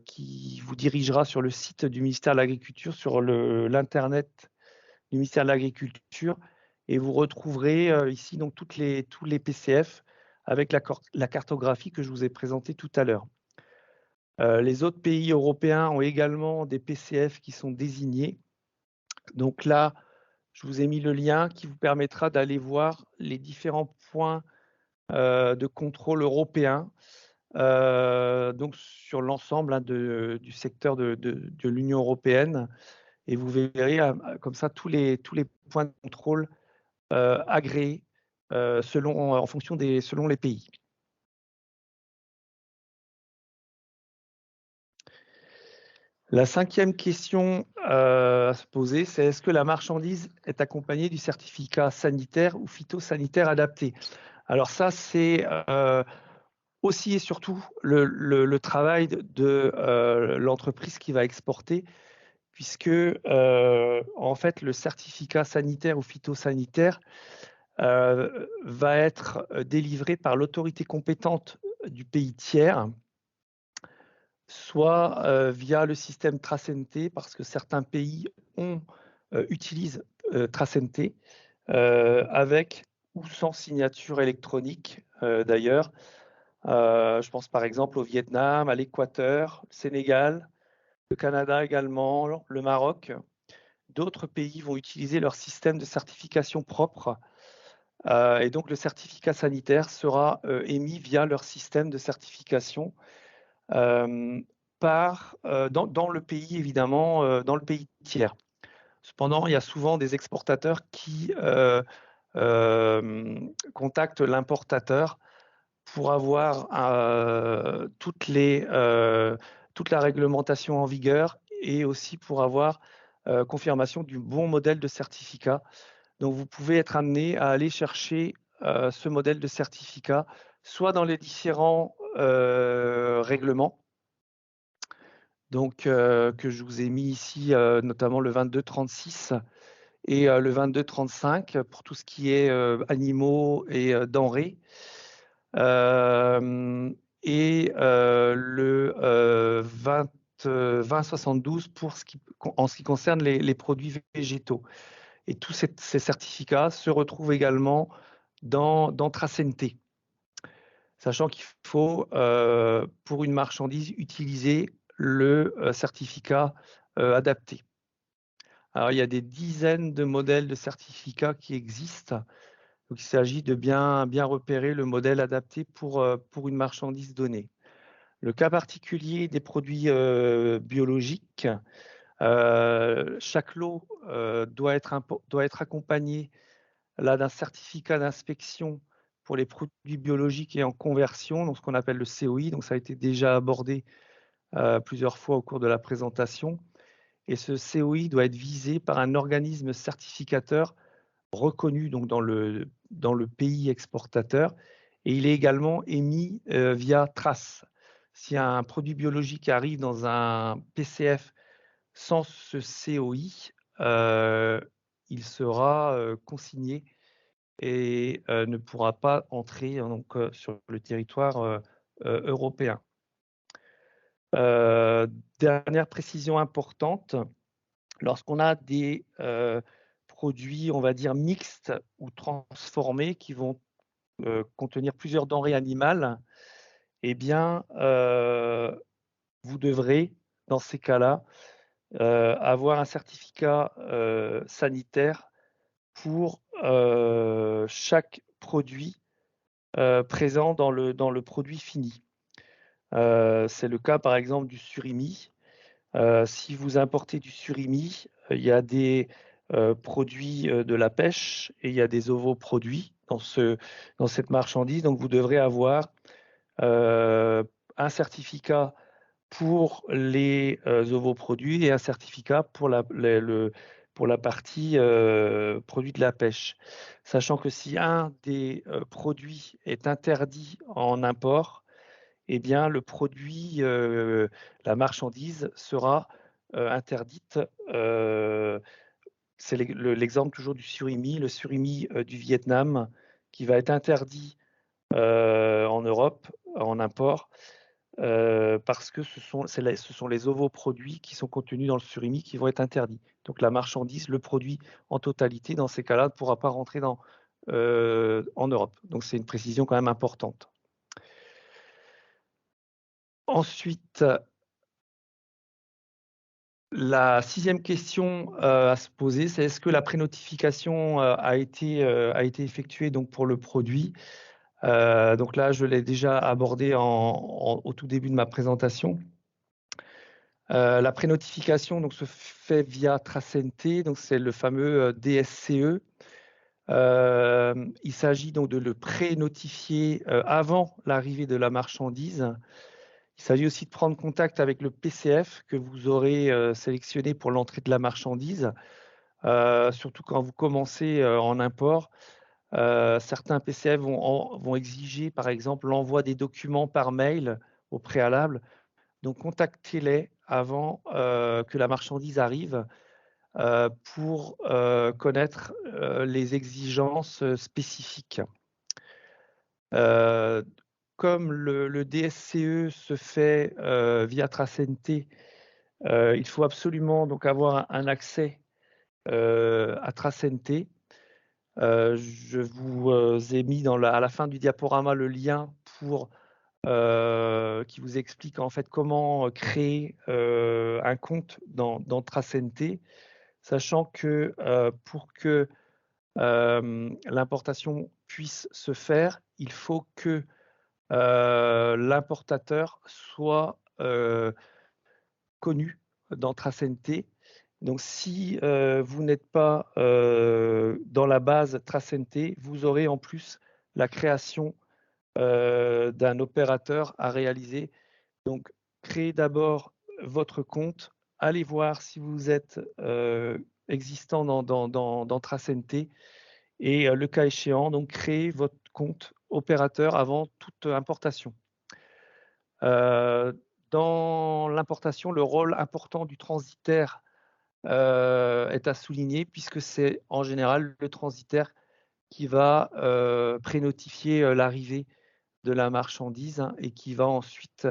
qui vous dirigera sur le site du ministère de l'Agriculture, sur l'internet du ministère de l'Agriculture, et vous retrouverez ici donc tous les PCF avec la cartographie que je vous ai présentée tout à l'heure. Les autres pays européens ont également des PCF qui sont désignés. Donc là, je vous ai mis le lien qui vous permettra d'aller voir les différents points de contrôle européens donc sur l'ensemble du secteur de l'Union européenne. Et vous verrez comme ça tous les points de contrôle agréés en fonction selon les pays. La cinquième question à se poser, c'est: est-ce que la marchandise est accompagnée du certificat sanitaire ou phytosanitaire adapté? Alors ça, c'est aussi et surtout le travail de l'entreprise qui va exporter, puisque en fait, le certificat sanitaire ou phytosanitaire va être délivré par l'autorité compétente du pays tiers, soit via le système Tracente, parce que certains pays utilisent Tracente avec ou sans signature électronique d'ailleurs. Je pense par exemple au Vietnam, à l'Équateur, le Sénégal, le Canada également, le Maroc. D'autres pays vont utiliser leur système de certification propre et donc le certificat sanitaire sera émis via leur système de certification dans le pays, évidemment, dans le pays tiers. Cependant, il y a souvent des exportateurs qui contactent l'importateur pour avoir toute la réglementation en vigueur et aussi pour avoir confirmation du bon modèle de certificat. Donc, vous pouvez être amené à aller chercher ce modèle de certificat, soit dans les différents règlements, donc, que je vous ai mis ici, notamment le 2236 et le 2235 pour tout ce qui est animaux et denrées. Et le 2072 en ce qui concerne les produits végétaux. Et tous ces certificats se retrouvent également dans Tracente, sachant qu'il faut, pour une marchandise, utiliser le certificat adapté. Alors, il y a des dizaines de modèles de certificats qui existent. Donc, il s'agit de bien repérer le modèle adapté pour une marchandise donnée. Le cas particulier des produits biologiques, chaque lot doit être accompagné d'un certificat d'inspection pour les produits biologiques et en conversion, donc ce qu'on appelle le COI. Donc, ça a été déjà abordé plusieurs fois au cours de la présentation. Et ce COI doit être visé par un organisme certificateur reconnu donc dans le pays exportateur, et il est également émis via Trace. Si un produit biologique arrive dans un PCF sans ce COI, il sera consigné et ne pourra pas entrer donc, sur le territoire européen. Dernière précision importante, lorsqu'on a des produits, on va dire, mixtes ou transformés qui vont contenir plusieurs denrées animales, eh bien, vous devrez, dans ces cas-là, avoir un certificat sanitaire pour chaque produit présent dans le produit fini. C'est le cas par exemple du surimi. Si vous importez du surimi, il y a des produits de la pêche et il y a des ovoproduits dans cette marchandise. Donc vous devrez avoir un certificat pour les ovoproduits et un certificat pour la partie produits de la pêche. Sachant que si un des produits est interdit en import, eh bien le produit, la marchandise sera interdite. C'est l'exemple toujours du surimi, le surimi du Vietnam qui va être interdit en Europe en import parce que ce sont les ovoproduits qui sont contenus dans le surimi qui vont être interdits. Donc la marchandise, le produit en totalité, dans ces cas-là, ne pourra pas rentrer en Europe. Donc c'est une précision quand même importante. Ensuite, la 6e question à se poser, c'est est-ce que la prénotification a été effectuée donc, pour le produit? Donc là, je l'ai déjà abordé au tout début de ma présentation. La prénotification donc, se fait via Tracente, donc c'est le fameux DSCE. Il s'agit donc de le pré-notifier avant l'arrivée de la marchandise. Il s'agit aussi de prendre contact avec le PCF que vous aurez sélectionné pour l'entrée de la marchandise, surtout quand vous commencez en import. Certains PCF vont exiger, par exemple, l'envoi des documents par mail au préalable. Donc, contactez-les avant que la marchandise arrive pour connaître les exigences spécifiques. Comme le DSCE se fait via Tracente, il faut absolument donc avoir un accès à Tracente. Je vous ai mis à la fin du diaporama le lien pour qui vous explique en fait comment créer un compte dans Tracente, sachant que pour que l'importation puisse se faire, il faut que l'importateur soit connu dans Tracente. Donc, si vous n'êtes pas dans la base Tracente, vous aurez en plus la création d'un opérateur à réaliser. Donc, créez d'abord votre compte. Allez voir si vous êtes existant dans Tracente et le cas échéant, donc créez votre compte opérateur avant toute importation. Dans l'importation, le rôle important du transitaire est à souligner puisque c'est en général le transitaire qui va prénotifier l'arrivée de la marchandise et qui va ensuite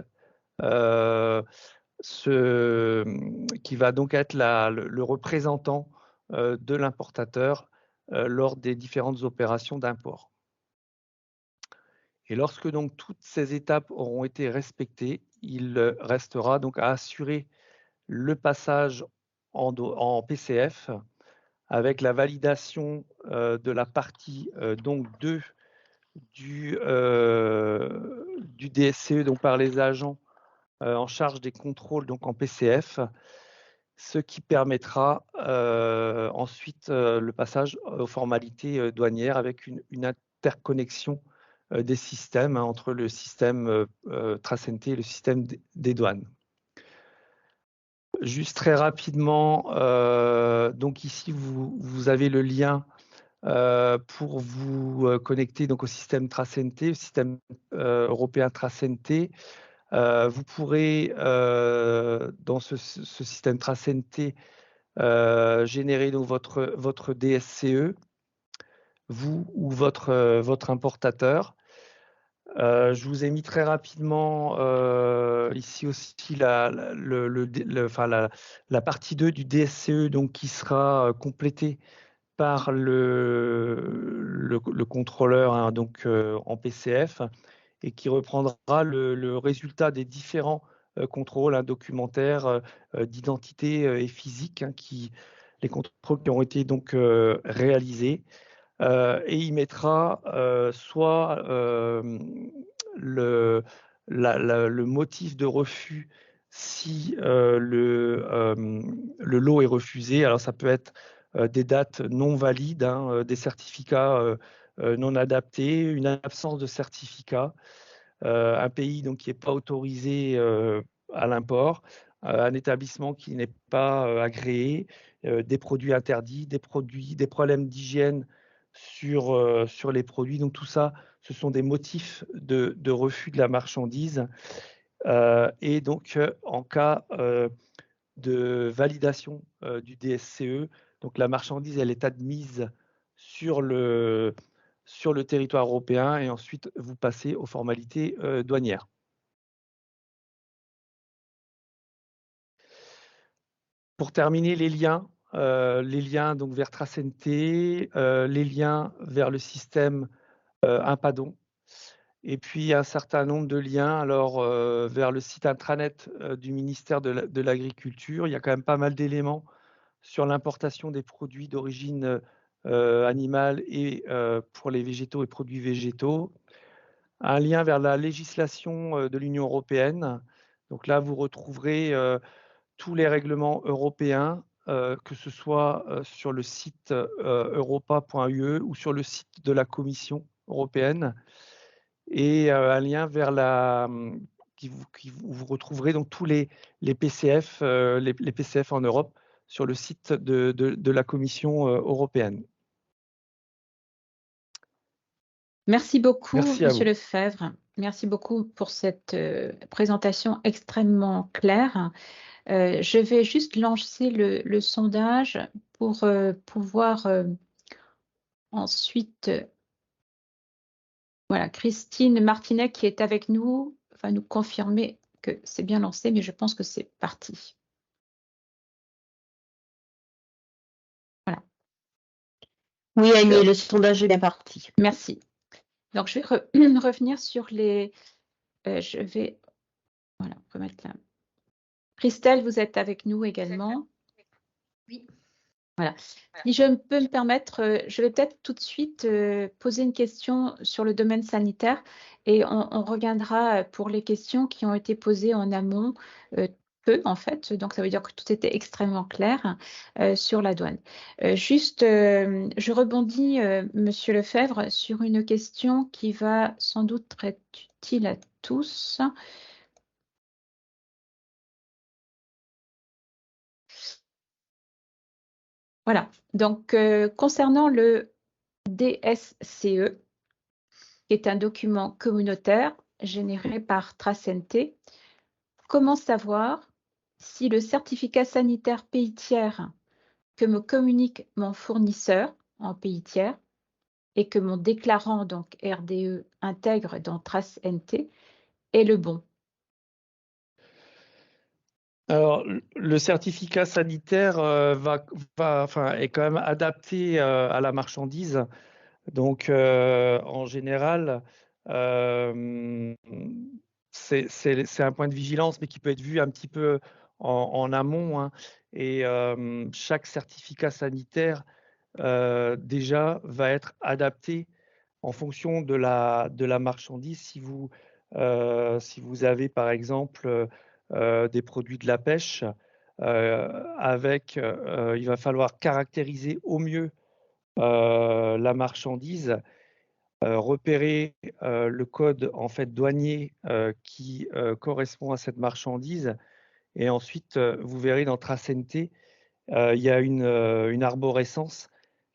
qui va donc être le représentant de l'importateur lors des différentes opérations d'import. Et lorsque donc toutes ces étapes auront été respectées, il restera donc à assurer le passage en PCF avec la validation de la partie donc 2 du DSCE donc par les agents en charge des contrôles donc en PCF, ce qui permettra ensuite le passage aux formalités douanières avec une interconnexion des systèmes entre le système Tracente et le système des douanes. Juste très rapidement, donc ici vous avez le lien pour vous connecter donc au système Tracente, au système européen Tracente. Vous pourrez dans ce système Tracente générer donc votre DSCE, vous ou votre importateur. Je vous ai mis très rapidement ici aussi la partie 2 du DSCE donc, qui sera complétée par le contrôleur donc, en PCF et qui reprendra le résultat des différents contrôles, un documentaire d'identité et physique, hein, les contrôles qui ont été donc réalisés. Et il mettra soit le motif de refus si le lot est refusé. Alors ça peut être des dates non valides, hein, des certificats non adaptés, une absence de certificat, un pays donc qui n'est pas autorisé à l'import, un établissement qui n'est pas agréé, des produits interdits, des problèmes d'hygiène sur les produits. Donc tout ça, ce sont des motifs de refus de la marchandise. Et donc en cas de validation du DSCE, donc la marchandise, elle est admise sur le territoire européen et ensuite vous passez aux formalités douanières. Pour terminer, les liens donc vers TraceNT, les liens vers le système Impadon, et puis un certain nombre de liens alors vers le site intranet du ministère de l'Agriculture. Il y a quand même pas mal d'éléments sur l'importation des produits d'origine animale et pour les végétaux et produits végétaux. Un lien vers la législation de l'Union européenne. Donc là, vous retrouverez tous les règlements européens, que ce soit sur le site europa.ue ou sur le site de la Commission européenne, et un lien vers où vous retrouverez donc tous les PCF, les PCF en Europe sur le site de la Commission européenne. Merci beaucoup, Merci à Monsieur vous. Lefebvre. Merci beaucoup pour cette présentation extrêmement claire. Je vais juste lancer le sondage pour pouvoir ensuite, voilà, Christine Martinet qui est avec nous va nous confirmer que c'est bien lancé, mais je pense que c'est parti. Voilà. Oui, Annie, le sondage est bien parti. Merci. Donc, je vais revenir sur les... je vais... Voilà, remettre là. Christelle, vous êtes avec nous également. Oui. Voilà. Si je peux me permettre, je vais peut-être tout de suite poser une question sur le domaine sanitaire et on reviendra pour les questions qui ont été posées en amont, peu en fait, donc ça veut dire que tout était extrêmement clair sur la douane. Je rebondis, Monsieur Lefebvre, sur une question qui va sans doute être utile à tous. Voilà, donc concernant le DSCE, qui est un document communautaire généré par TraceNT, comment savoir si le certificat sanitaire pays tiers que me communique mon fournisseur en pays tiers et que mon déclarant, donc RDE, intègre dans TraceNT est le bon? Alors, le certificat sanitaire est quand même adapté à la marchandise. Donc, en général, c'est un point de vigilance, mais qui peut être vu un petit peu en amont, hein. Et chaque certificat sanitaire, déjà, va être adapté en fonction de la marchandise. Si vous avez, par exemple, des produits de la pêche, il va falloir caractériser au mieux la marchandise, repérer le code en fait douanier qui correspond à cette marchandise, et ensuite vous verrez dans TraceNT, il y a une arborescence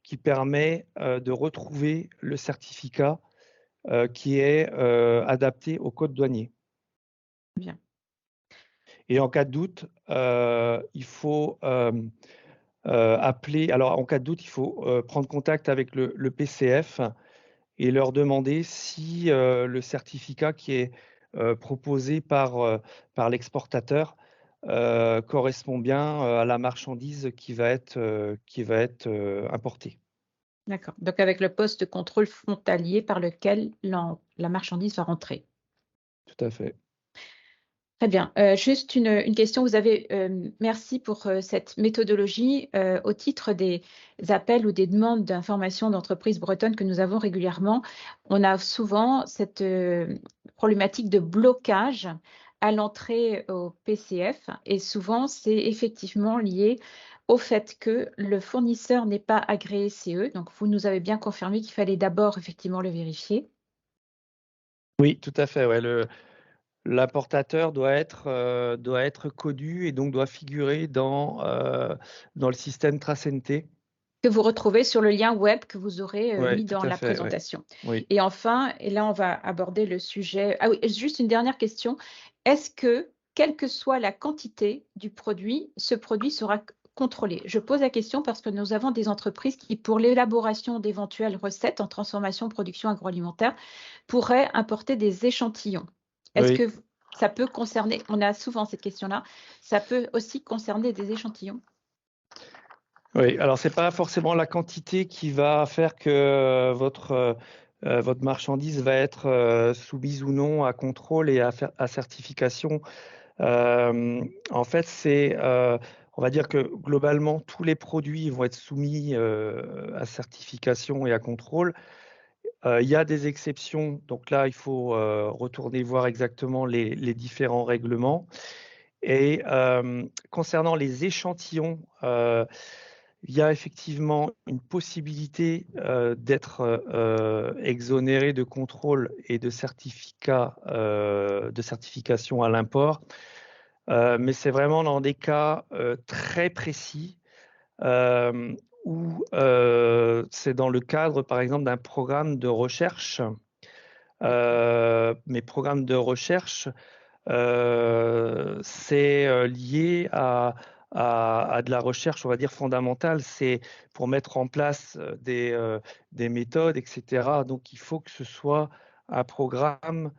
qui permet de retrouver le certificat qui est adapté au code douanier. Bien. Et en cas de doute, il faut appeler. Alors, en cas de doute, il faut prendre contact avec le PCF et leur demander si le certificat qui est proposé par l'exportateur correspond bien à la marchandise qui va être importée. D'accord. Donc, avec le poste de contrôle frontalier par lequel la marchandise va rentrer. Tout à fait. Très bien. Juste une question. Vous avez, merci pour cette méthodologie. Au titre des appels ou des demandes d'informations d'entreprises bretonnes que nous avons régulièrement, on a souvent cette problématique de blocage à l'entrée au PCF. Et souvent, c'est effectivement lié au fait que le fournisseur n'est pas agréé CE. Donc, vous nous avez bien confirmé qu'il fallait d'abord effectivement le vérifier. Oui, tout à fait. Ouais, l'importateur doit être connu et donc doit figurer dans le système TraceNT. Que vous retrouvez sur le lien web que vous aurez Ouais, mis tout dans à la fait, ouais. présentation. Oui. Et enfin, et là on va aborder le sujet. Ah oui, juste une dernière question. Est-ce que, quelle que soit la quantité du produit, ce produit sera contrôlé? Je pose la question parce que nous avons des entreprises qui, pour l'élaboration d'éventuelles recettes en transformation, production agroalimentaire, pourraient importer des échantillons. Est-ce Oui. que ça peut concerner, on a souvent cette question-là, ça peut aussi concerner des échantillons? Oui, alors c'est pas forcément la quantité qui va faire que votre marchandise va être soumise ou non à contrôle et à certification. En fait, on va dire que globalement, tous les produits vont être soumis à certification et à contrôle. Il y a des exceptions, donc là, il faut retourner voir exactement les différents règlements. Et concernant les échantillons, il y a effectivement une possibilité d'être exonéré de contrôle et de certification à l'import, mais c'est vraiment dans des cas très précis où c'est dans le cadre, par exemple, d'un programme de recherche. Mes programmes de recherche, c'est lié à de la recherche, on va dire, fondamentale. C'est pour mettre en place des méthodes, etc. Donc, il faut que ce soit un programme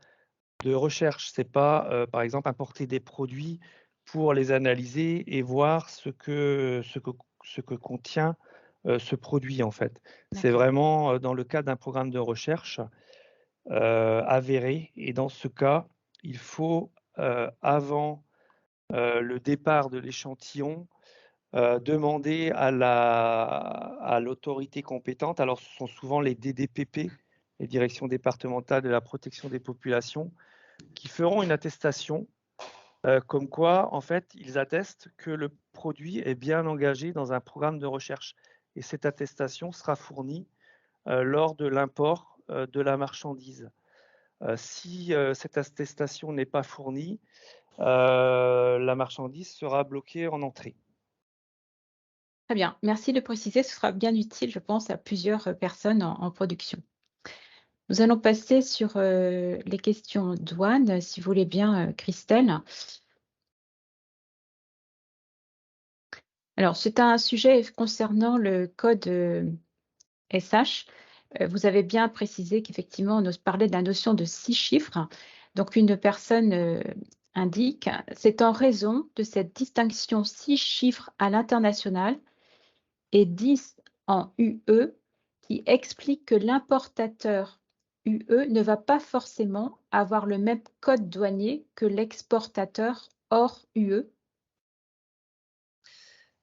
de recherche. C'est pas, par exemple, importer des produits pour les analyser et voir ce que contient ce produit, en fait. C'est vraiment dans le cadre d'un programme de recherche avéré. Et dans ce cas, il faut, avant le départ de l'échantillon, demander à l'autorité compétente, alors ce sont souvent les DDPP, les directions départementales de la protection des populations, qui feront une attestation comme quoi, en fait, ils attestent que le produit est bien engagé dans un programme de recherche. Et cette attestation sera fournie lors de l'import de la marchandise. Si cette attestation n'est pas fournie, la marchandise sera bloquée en entrée. Très bien, merci de préciser, ce sera bien utile, je pense, à plusieurs personnes en production. Nous allons passer sur les questions douane, si vous voulez bien, Christelle. Alors, c'est un sujet concernant le code SH. Vous avez bien précisé qu'effectivement, on parlait de la notion de 6 chiffres. Donc, une personne indique, c'est en raison de cette distinction 6 chiffres à l'international et 10 en UE qui explique que l'importateur UE ne va pas forcément avoir le même code douanier que l'exportateur hors UE.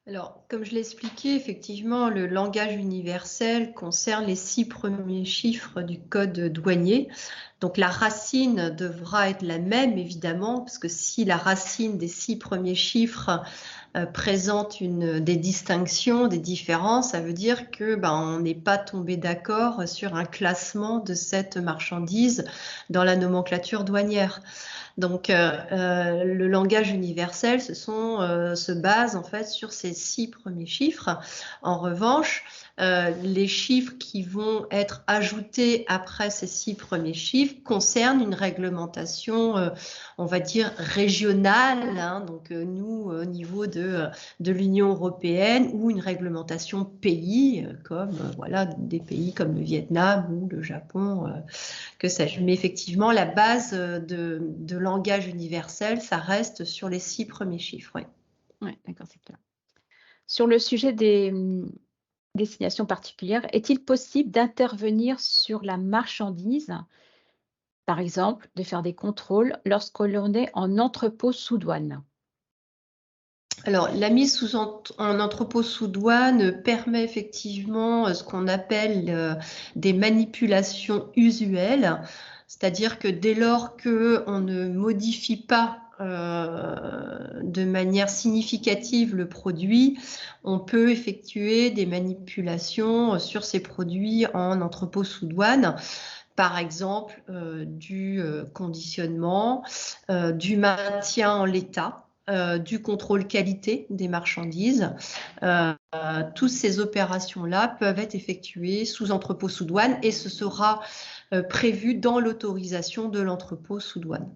Alors, comme je l'ai expliqué, effectivement, le langage universel concerne les 6 premiers chiffres du code douanier. Donc, la racine devra être la même, évidemment, parce que si la racine des 6 premiers chiffres présente des distinctions, des différences, ça veut dire que on n'est pas tombé d'accord sur un classement de cette marchandise dans la nomenclature douanière. Donc, le langage universel se base en fait sur ces 6 premiers chiffres. En revanche, les chiffres qui vont être ajoutés après ces 6 premiers chiffres concernent une réglementation, on va dire, régionale. Hein, donc, nous, au niveau de l'Union européenne, ou une réglementation pays, comme voilà, des pays comme le Vietnam ou le Japon, que sais-je. Mais effectivement, la base de langage universel, ça reste sur les 6 premiers chiffres. Oui, Ouais, d'accord, c'est clair. Sur le sujet des destinations particulières, est-il possible d'intervenir sur la marchandise Par exemple, de faire des contrôles lorsque l'on est en entrepôt sous douane. Alors, la mise en entrepôt sous douane permet effectivement ce qu'on appelle des manipulations usuelles, c'est-à-dire que dès lors qu'on ne modifie pas de manière significative le produit, on peut effectuer des manipulations sur ces produits en entrepôt sous douane. Par exemple, du conditionnement, du maintien en l'état, du contrôle qualité des marchandises. Toutes ces opérations-là peuvent être effectuées sous entrepôt sous douane et ce sera prévu dans l'autorisation de l'entrepôt sous douane.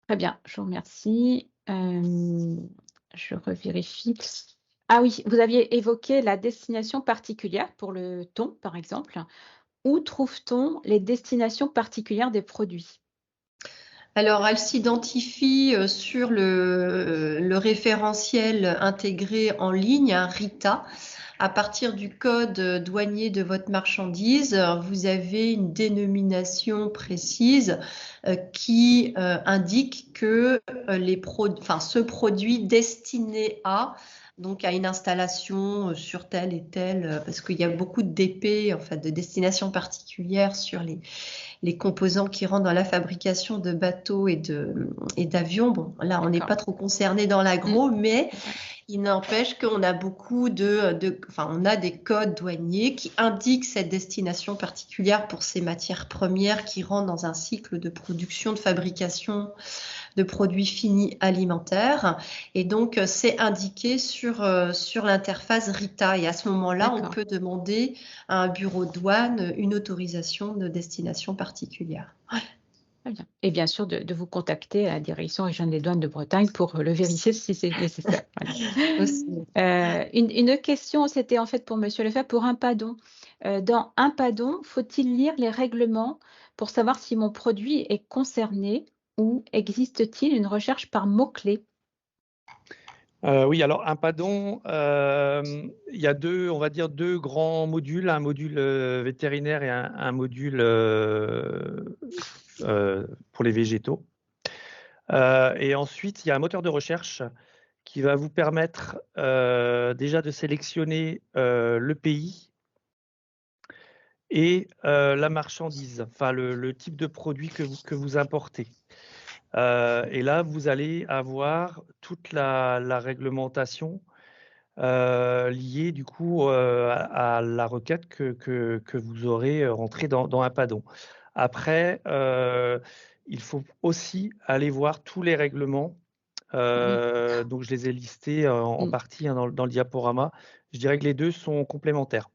Très bien, je vous remercie. Je revérifie. Ah oui, vous aviez évoqué la destination particulière pour le thon, par exemple. Où trouve-t-on les destinations particulières des produits? Alors, elle s'identifie sur le référentiel intégré en ligne, RITA. À partir du code douanier de votre marchandise, vous avez une dénomination précise qui indique que ce produit destiné donc à une installation sur telle et telle, parce qu'il y a beaucoup de DP, en fait, de destinations particulières sur les composants qui rentrent dans la fabrication de bateaux et d'avions. Bon, là, on n'est pas trop concerné dans l'agro, mais il n'empêche qu'on a beaucoup on a des codes douaniers qui indiquent cette destination particulière pour ces matières premières qui rentrent dans un cycle de production, de fabrication de produits finis alimentaires. Et donc, c'est indiqué sur l'interface RITA. Et à ce moment-là, on peut demander à un bureau de douane une autorisation de destination particulière. Très bien. Et bien sûr, de vous contacter à la direction régionale des douanes de Bretagne pour le vérifier si c'est nécessaire. Voilà. Une question, c'était en fait pour Monsieur Lefebvre, pour Impadon. Dans Impadon, faut-il lire les règlements pour savoir si mon produit est concerné ou existe-t-il une recherche par mots-clés? Oui, alors Impadon, il y a on va dire deux grands modules, un module vétérinaire et un module pour les végétaux. Et ensuite, il y a un moteur de recherche qui va vous permettre déjà de sélectionner le pays et la marchandise, enfin le type de produit que vous importez. Et là, vous allez avoir toute la réglementation liée du coup à la requête que vous aurez rentrée dans Impadon. Après, il faut aussi aller voir tous les règlements. Donc, je les ai listés en partie dans le diaporama. Je dirais que les deux sont complémentaires.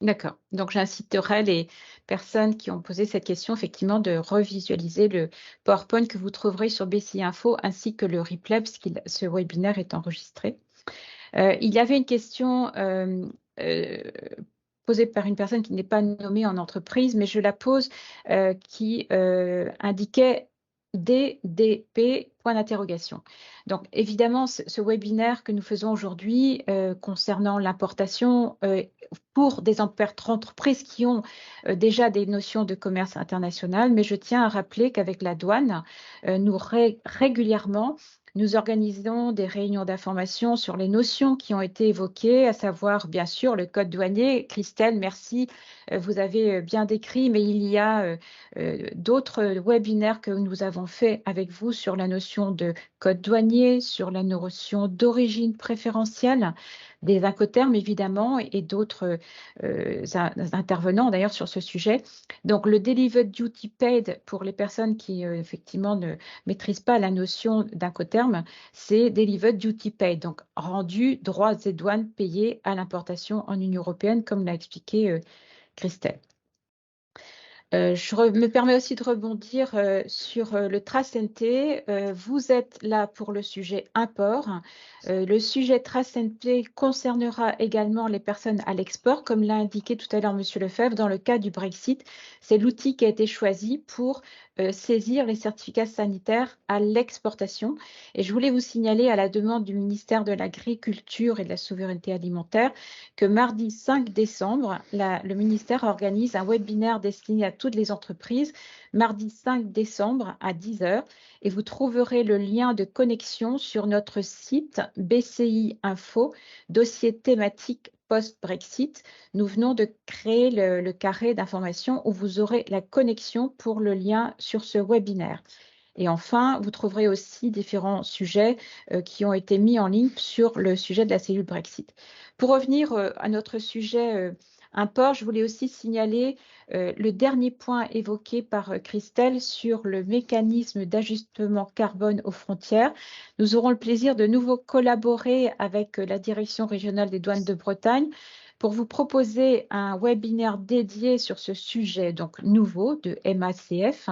D'accord. Donc, j'inciterai les personnes qui ont posé cette question, effectivement, de revisualiser le PowerPoint que vous trouverez sur BCI Info ainsi que le replay, puisque ce webinaire est enregistré. Il y avait une question posée par une personne qui n'est pas nommée en entreprise, mais je la pose, qui indiquait DDP, point d'interrogation. Donc, évidemment, ce webinaire que nous faisons aujourd'hui concernant l'importation pour des entreprises qui ont déjà des notions de commerce international, mais je tiens à rappeler qu'avec la douane, nous régulièrement, nous organisons des réunions d'information sur les notions qui ont été évoquées, à savoir, bien sûr, le code douanier. Christelle, merci, vous avez bien décrit, mais il y a d'autres webinaires que nous avons fait avec vous sur la notion de code douanier, sur la notion d'origine préférentielle, des incoterms évidemment, et d'autres intervenants d'ailleurs sur ce sujet. Donc, le Delivered Duty Paid, pour les personnes qui effectivement ne maîtrisent pas la notion d'incoterm, c'est Delivered Duty Paid, donc rendu droits et douanes payés à l'importation en Union européenne, comme l'a expliqué Christelle. Je me permets aussi de rebondir sur le Trace NT. Vous êtes là pour le sujet import. Le sujet Trace NT concernera également les personnes à l'export, comme l'a indiqué tout à l'heure Monsieur Lefebvre. Dans le cas du Brexit, c'est l'outil qui a été choisi pour saisir les certificats sanitaires à l'exportation. Et je voulais vous signaler, à la demande du ministère de l'Agriculture et de la Souveraineté alimentaire, que mardi 5 décembre, le ministère organise un webinaire destiné à toutes les entreprises, mardi 5 décembre à 10 h. Et vous trouverez le lien de connexion sur notre site BCI Info, dossier thématique post-Brexit. Nous venons de créer le carré d'information où vous aurez la connexion pour le lien sur ce webinaire. Et enfin, vous trouverez aussi différents sujets qui ont été mis en ligne sur le sujet de la cellule Brexit. Pour revenir à notre sujet import, je voulais aussi signaler le dernier point évoqué par Christelle sur le mécanisme d'ajustement carbone aux frontières. Nous aurons le plaisir de nouveau collaborer avec la Direction régionale des douanes de Bretagne pour vous proposer un webinaire dédié sur ce sujet donc nouveau de MACF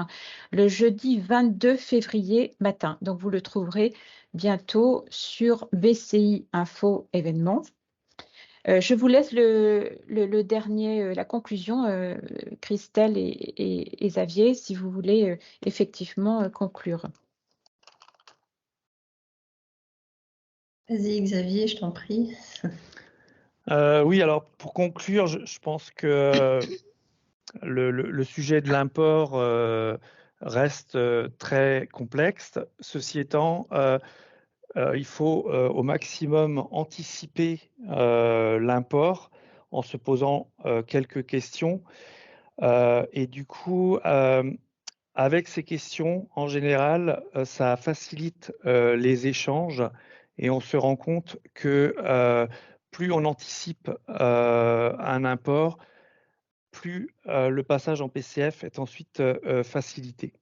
le jeudi 22 février matin. Donc, vous le trouverez bientôt sur BCI Info événements. Je vous laisse le dernier, la conclusion, Christelle et Xavier, si vous voulez effectivement conclure. Vas-y, Xavier, je t'en prie. Oui, alors pour conclure, je pense que le sujet de l'import reste très complexe. Ceci étant, il faut au maximum anticiper l'import en se posant quelques questions. Et du coup, avec ces questions, en général, ça facilite les échanges et on se rend compte que plus on anticipe un import, plus le passage en PCF est ensuite facilité.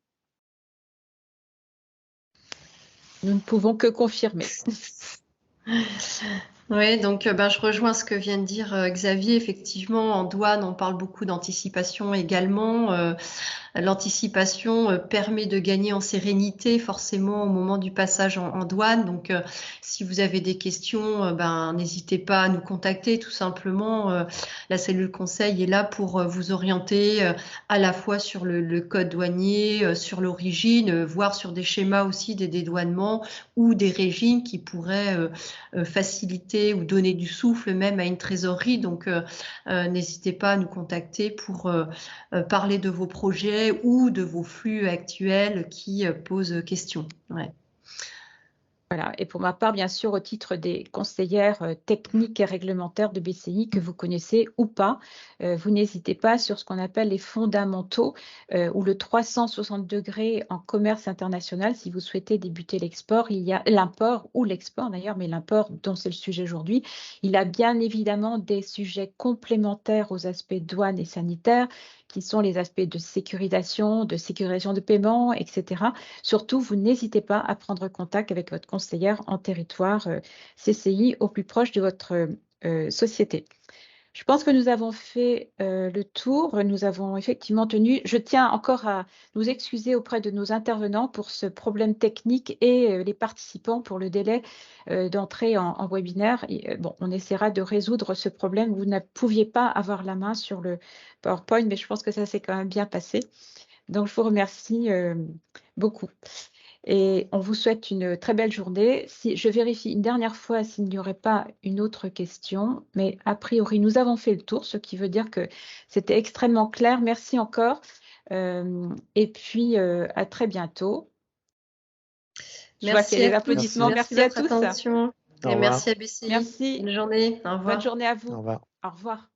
Nous ne pouvons que confirmer. Oui, donc je rejoins ce que vient de dire Xavier. Effectivement, en douane, on parle beaucoup d'anticipation également. L'anticipation permet de gagner en sérénité forcément au moment du passage en douane. Donc, si vous avez des questions, n'hésitez pas à nous contacter. Tout simplement, la cellule conseil est là pour vous orienter à la fois sur le code douanier, sur l'origine, voire sur des schémas aussi des dédouanements ou des régimes qui pourraient faciliter ou donner du souffle même à une trésorerie. Donc, n'hésitez pas à nous contacter pour parler de vos projets ou de vos flux actuels qui posent question. Ouais. Voilà. Et pour ma part, bien sûr, au titre des conseillères techniques et réglementaires de BCI que vous connaissez ou pas, vous n'hésitez pas sur ce qu'on appelle les fondamentaux ou le 360 degrés en commerce international. Si vous souhaitez débuter l'export, il y a l'import ou l'export d'ailleurs, mais l'import dont c'est le sujet aujourd'hui. Il a bien évidemment des sujets complémentaires aux aspects douane et sanitaire, qui sont les aspects de sécurisation de paiement, etc. Surtout, vous n'hésitez pas à prendre contact avec votre conseillère en territoire CCI au plus proche de votre société. Je pense que nous avons fait le tour. Nous avons effectivement tenu. Je tiens encore à nous excuser auprès de nos intervenants pour ce problème technique et les participants pour le délai d'entrée en webinaire. Et, bon, on essaiera de résoudre ce problème. Vous ne pouviez pas avoir la main sur le PowerPoint, mais je pense que ça s'est quand même bien passé. Donc, je vous remercie beaucoup. Et on vous souhaite une très belle journée. Je vérifie une dernière fois s'il n'y aurait pas une autre question, mais a priori, nous avons fait le tour, ce qui veut dire que c'était extrêmement clair. Merci encore. Et puis, à très bientôt. Je vois qu'il y a des applaudissements. Merci à tous. Attention. Et merci à BCI. Merci. Bonne journée. Au revoir. Bonne journée à vous. Au revoir. Au revoir.